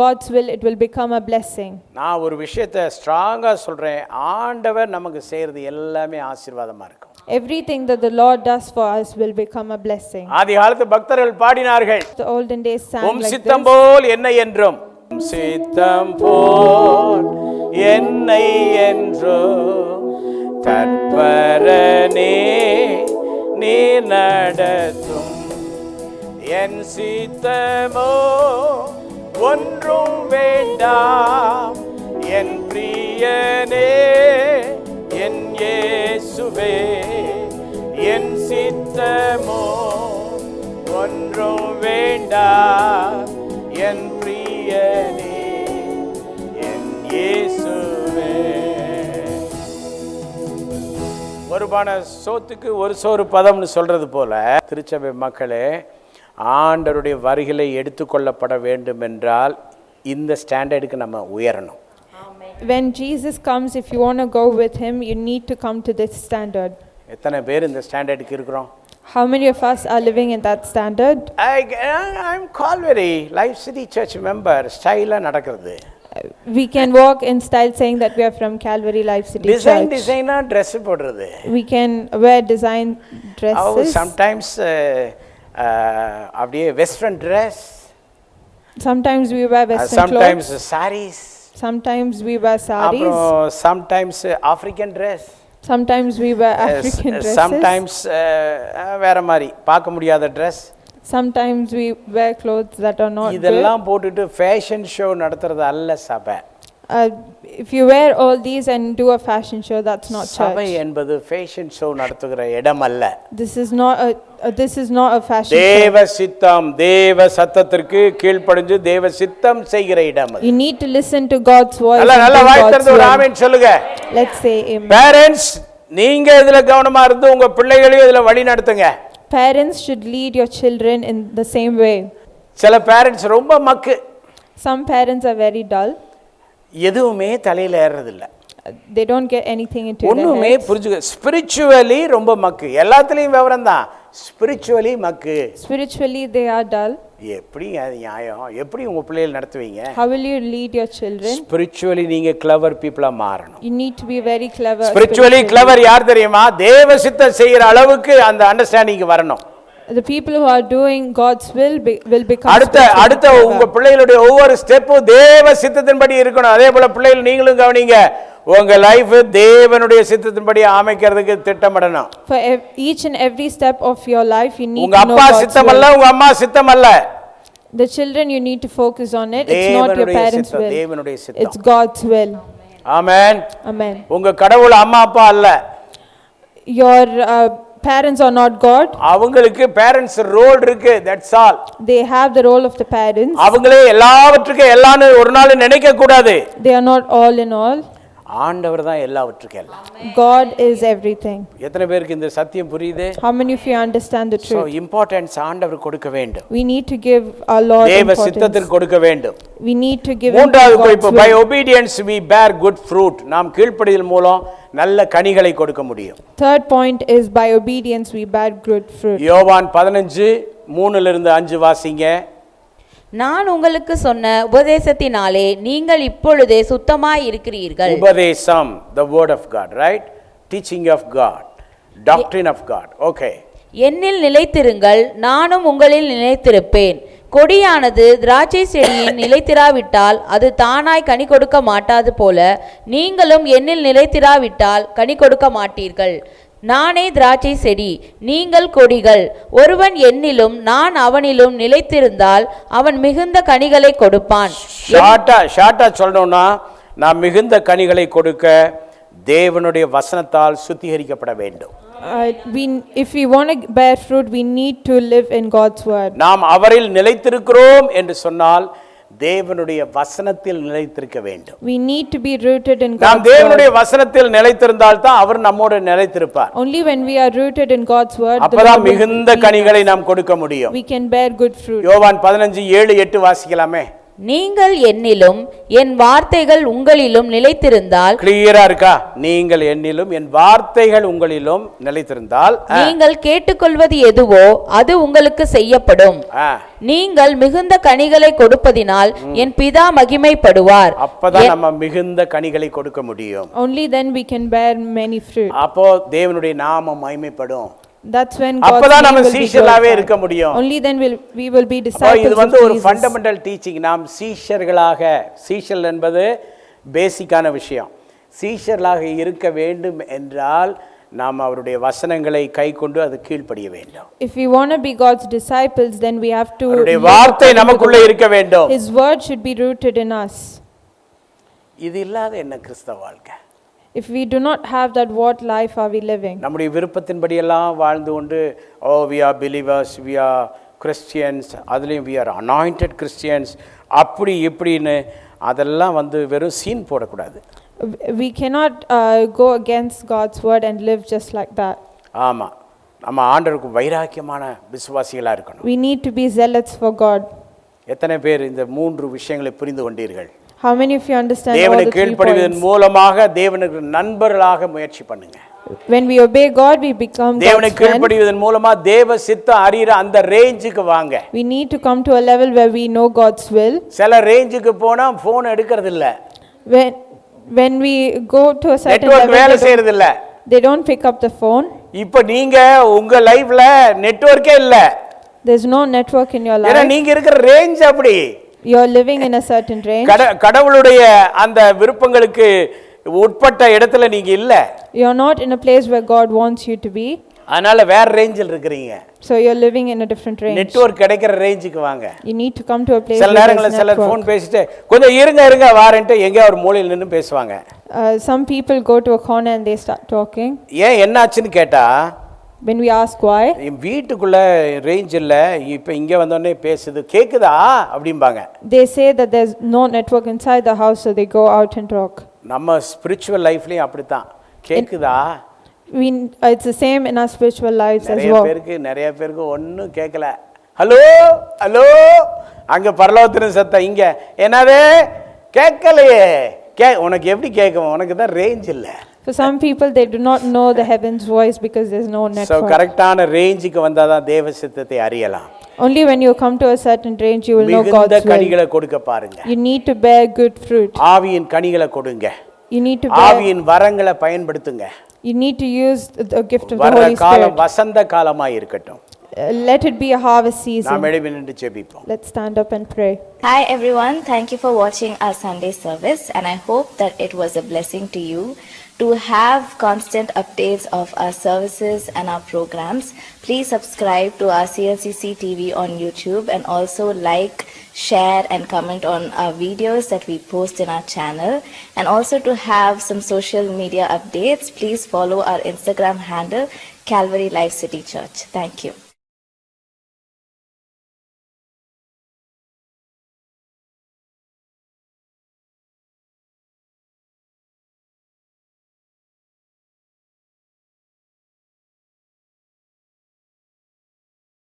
God's will, it will become a blessing. நான் ஒரு விஷயத்தை ஸ்ட்ராங்காக சொல்கிறேன், ஆண்டவர் நமக்கு செய்கிறது எல்லாமே ஆசீர்வாதமாக இருக்கும். Everything that the Lord does for us will become a blessing. ஆதி காலத்து பக்தர்கள் பாடினார்கள், The olden days sang um like சித்தம் this. போல் என்னை என்றும், உம் சித்தம் போல் என்னை என்றும் தற்பரனே நீ நடத்தும், என் சித்தமோ ஒன்றும் வேண்டாம், என் பிரியனே என் இயேசுவே, என் சித்தமோ ஒன்றும் வேண்டாம், என் பிரியனே என் இயேசுவே. ஒரு பான சோத்துக்கு ஒரு சோறு பதம்னு சொல்றது போல திருச்சபை மக்களே, ஆண்டவருடைய வருகை எடுத்துக்கொள்ளப்பட வேண்டும் என்றால் இந்த ஸ்டாண்டர்டுக்கு நம்ம உயரணும். When Jesus comes, if you want to go with him, you need to come to this standard. எத்தனை பேர் இந்த ஸ்டாண்டர்டுக்கு இருக்கிறோம்? How many of us are living in that standard? I'm Calvary Life City Church member. ஸ்டைலா நடக்கிறது. We can walk in style saying that we are from Calvary Life City Church. டிசைனா Dress போடுறது. We can wear design dresses. Sometimes அப்படியே western Dress. Sometimes we wear western Sometimes clothes. sarees. Sometimes we wear sarees. அப்புறம் sometimes African dress. Sometimes we wear African dresses. Sometimes வேற மாதிரி பார்க்க முடியாத Dress. Sometimes we wear clothes that are not good. இதெல்லாம் போட்டுட்டு fashion show நடத்துறது அல்ல சபை. If you wear all these and do a fashion show, that's not சபை church. என்பது ஃபேஷன் ஷோ நடத்துகிற இடம் அல்ல. This is not a This is not a fashion show. தேவ சித்தம், தேவ சத்தத்திற்கு கீழ்ப்படிஞ்சு தேவ சித்தம் செய்கிற இடம் அது. You need to listen to God's voice. நல்ல and நல்ல do வாய் God's திறந்து ஒரு will. ஆமென் சொல்லுங்க. Let's say amen. பேரண்ட்ஸ், நீங்க இதுல கவனமா இருந்து உங்க பிள்ளைகளையும் இதுல வழி நடத்துங்க. Parents should lead your children in the same way. சில பேரண்ட்ஸ் ரொம்ப மக்கு, Some parents are very dull. எதுவுமே தலையில ஏறது இல்ல, They don't get anything into their ஒண்ணுமே heads. புரிஞ்சுக்க. ஸ்பிரிச்சுவலி ரொம்ப மக்கு, எல்லாத்துலயும் விவரம் தான், ஸ்பிரிச்சுவலி மக்கு. Spiritually they are dull. எப்படி அது நியாயம்? எப்படி உங்க பிள்ளைகளை நடத்துவீங்க? How will you lead your children? Spiritually நீங்க கிளவர் பீப்புளா மாறணும். You need to be very clever. Spiritually clever யார் தெரியுமா? தேவ சித்தம் செய்யற அளவுக்கு அந்த அண்டர்ஸ்டாண்டிங் வரணும். The people who are doing God's will become அடுத்த spiritually உங்க clever. பிள்ளைகளுடைய ஒவ்வொரு ஸ்டெப்பும் தேவ சித்தத்தின்படி இருக்கணும். அதே போல பிள்ளைகள் நீங்களும் கவனிங்க, உங்க லைஃப் தேவனுடைய சித்தத்தின்படி அமைக்கிறதுக்கு திட்டமிடணும். For each and every step of your life you need உங்க to know அப்பா God's சித்தம் will. அல்ல, உங்க அம்மா சித்தம் அல்ல, The children you need to focus on it. It's not your தேவனுடைய parents' சித்தம், will. தேவனுடைய It's சித்தம். God's will. ஆமென். Amen. உங்க கடவுள் அம்மா அப்பா அல்ல, Your parents are not God. அவங்களுக்கு பேரண்ட்ஸ் ரோல் இருக்கு, that's all. They have the role of the parents. அவங்களே எல்லாவற்றுக்கும் எல்லாம்னு ஒரு நாள் நினைக்க கூடாது. They are not all in all. ஆண்டவர் தான் எல்லாவற்றுக்கும் எல்லாம். God is everything. எத்தனை பேருக்கு இந்த சத்தியம் புரியுது? How many of you understand the so truth? Importance ஆண்டவர் கொடுக்க வேண்டும், We need to give our Lord தேவ importance. சித்தத்திற்கு கொடுக்க வேண்டும். We need to give him மூன்றாவது God's குறிப்பு, will. By obedience we bear good fruit. நாம் கீழ்ப்படிதல் மூலம் நல்ல கனிகளை கொடுக்க முடியும். Third point is by obedience we bear good fruit. யோவான் 15:3-5 வாசிங்க. நான் உங்களுக்கு சொன்ன உபதேசத்தினாலே நீங்கள் இப்பொழுதே சுத்தமாய் இருக்கிறீர்கள். உபதேசம், the word of God, right? Teaching of God, doctrine of God. Okay. என்னில் நிலைத்திருங்கள், நானும் உங்களில் நிலைத்திருப்பேன். கொடியானது திராட்சை செடியின் நிலைத்திராவிட்டால் அது தானாய் கனி கொடுக்க மாட்டாது போல நீங்களும் என்னில் நிலைத்திராவிட்டால் கனி கொடுக்க மாட்டீர்கள். நானே திராட்சை செடி, நீங்கள் கொடிகள். ஒருவன் என்னிலும் நான் அவனிலும் நிலைத்திருந்தால் அவன் மிகுந்த கனிகளை கொடுப்பான். ஷார்ட்டா சொல்லணும்னா, நாம் மிகுந்த கனிகளை கொடுக்க தேவனுடைய வசனத்தால் சுத்திகரிக்கப்பட வேண்டும். If we want to bear fruit, we need to live in God's word. நாம் அவரில் நிலைத்திருக்கிறோம் என்று சொன்னால் தேவனுடைய வசனத்தில் நிலைத்திருக்க வேண்டும். We need to be rooted in நாம் God's தேவனுடைய word. வசனத்தில் நிலைத்திருந்தால் தான் அவர் நம்மோடு நிலைத்திருப்பார். Only when we are rooted in God's word, அப்பதான் மிகுந்த கனிகளை நாம் கொடுக்க முடியும். we can bear good fruit. யோவான் 15:7-8 வாசிக்கலாமே. நீங்கள் என்னிலும் என் வார்த்தைகள் உங்களிலும் நிலைத்திருந்தால், கிளியரா இருக்கா? நீங்கள் என்னிலும் என் வார்த்தைகள் உங்களிலும் நிலைத்திருந்தால் நீங்கள் கேட்டுக்கொள்வது எதுவோ அது உங்களுக்கு செய்யப்படும். நீங்கள் மிகுந்த கனிகளை கொடுப்பதினால் என் பிதா மகிமைப்படுவார். அப்பதான் நம்ம மிகுந்த கனிகளை கொடுக்க முடியும். Only then we can bear many fruit. அப்போ தேவனுடைய நாமம் மகிமைப்படும். That's when அப்பதான் God's நம்ம name will be சீஷர்களாவே இருக்க glorified. முடியும். Only then we will be இது disciples of ஒரு Jesus. Fundamental teaching. நாம் சீஷர்களாக, சீஷல் என்பது பேசிக்கான விஷயம். சீஷர்களாக இருக்க வேண்டும் என்றால் நாம் அவருடைய வசனங்களை கைக்கொண்டு அது கீழ்ப்படிய வேண்டும். If we want to be God's disciples, then we have to அவருடைய வார்த்தை நமக்குள்ளே இருக்க வேண்டும். His word should be rooted in us. இது இல்லாத என்ன கிறிஸ்தவ வாழ்க்கை? If we do not have that, what life are we living? நம்முடைய விருப்பத்தின்படி எல்லாம் வாழ்ந்து கொண்டு, ஓ we are believers, we are Christians, அதுலேயும் we are anointed Christians, அப்படி இப்படின்னு அதெல்லாம் வெறும் சீன் போடக்கூடாது. We cannot go against God's word and live just like that. ஆமாம், நம்ம ஆண்டவருக்கு வைராக்கியமான விசுவாசிகளாக இருக்கணும். We need to be zealots for God. எத்தனை பேர் இந்த 3 விஷயங்களை புரிந்து கொண்டீர்கள்? How many of you understand all the தேவனுக்கு 3 கீழ்ப்படிவதன் points? மூலமாக தேவனுக்கு நண்பர்களாக முயற்சி பண்ணுங்க. When we obey God, we become God's தேவனுக்கு friend. கீழ்ப்படிவதன் மூலமா தேவ சித்தம் அறிகிற அந்த ரேஞ்சுக்கு வாங்க. We need to come to a level where we know God's will. சில ரேஞ்சுக்கு போனா போன் எடுக்கிறது இல்ல, When we go to a certain network வேலை level, செய்யறது இல்ல. they don't pick up the phone. இப்ப நீங்க உங்க லைஃப்ல நெட்வொர்க்கே இல்ல. There's no network in your ஏன்னா life. நீங்க இருக்கிற ரேஞ்ச் அப்படி. You're living in a certain range. கடவுளுடைய அந்த விருப்பங்களுக்கு உட்பட்ட இடத்துல நீங்க இல்ல. You're not in a place where God wants you to be. அதனால வேற ரேஞ்சில் இருக்கிறீங்க. So you're living in a different range. Network கிடைக்கிற ரேஞ்சுக்கு வாங்க. You need to come to a place சில where நேரங்களில் there's சிலர் ஃபோன் network. பேசிட்டு கொஞ்சம் இருங்க வாரேன்ட்டு எங்கேயோ ஒரு மூலையில் நின்று பேசுவாங்க. Some people go to a corner and they start talking. ஏன் என்னாச்சுன்னு கேட்டா When we ask why, என் வீட்டுக்குள்ள ரேஞ்ச் இல்லை, இப்போ இங்கே வந்தோடனே பேசுது, கேட்குதா அப்படிம்பாங்க. they say that there's no network inside the house, so they go out and talk. நம்ம ஸ்பிரிச்சுவல் லைஃப்லேயும் அப்படித்தான், கேட்குதா. It's the same in our spiritual lives as நிறைய well. பேருக்கு ஒன்றும் கேட்கல. ஹலோ ஹலோ, அங்கே பரலோகத்தின் சத்தம், இங்கே என்னது கேட்கலையே. உனக்கு எப்படி கேட்கும்? உனக்கு தான் ரேஞ்ச் இல்லை. For some people, they do not know the heaven's voice because there's no so network. கரெக்டான ரேஞ்சுக்கு வந்தால் தான் தேவ சித்தத்தை அறியலாம். Only when you come to a certain range, you will know மிகுந்த God's will. கனிகளை கொடுக்க பாருங்க. You need to bear good fruit. ஆவியின் கனிகளை கொடுங்க. You need to bear. ஆவியின் வரங்களை பயன்படுத்துங்க. You need to use the gift of the வர Holy காலம் Spirit. வசந்த காலமாய் இருக்கட்டும். Let it be a harvest நாம் season. எழுப்பி நின்று ஜெபிப்போம். Let's stand up and pray. Hi everyone, thank you for watching our Sunday service and I hope that it was a blessing to you. To have constant updates of our services and our programs, please subscribe to our CLCC TV on YouTube and also like, share and comment on our videos that we post in our channel. And also to have some social media updates, please follow our Instagram handle Calvary Life City Church. Thank you.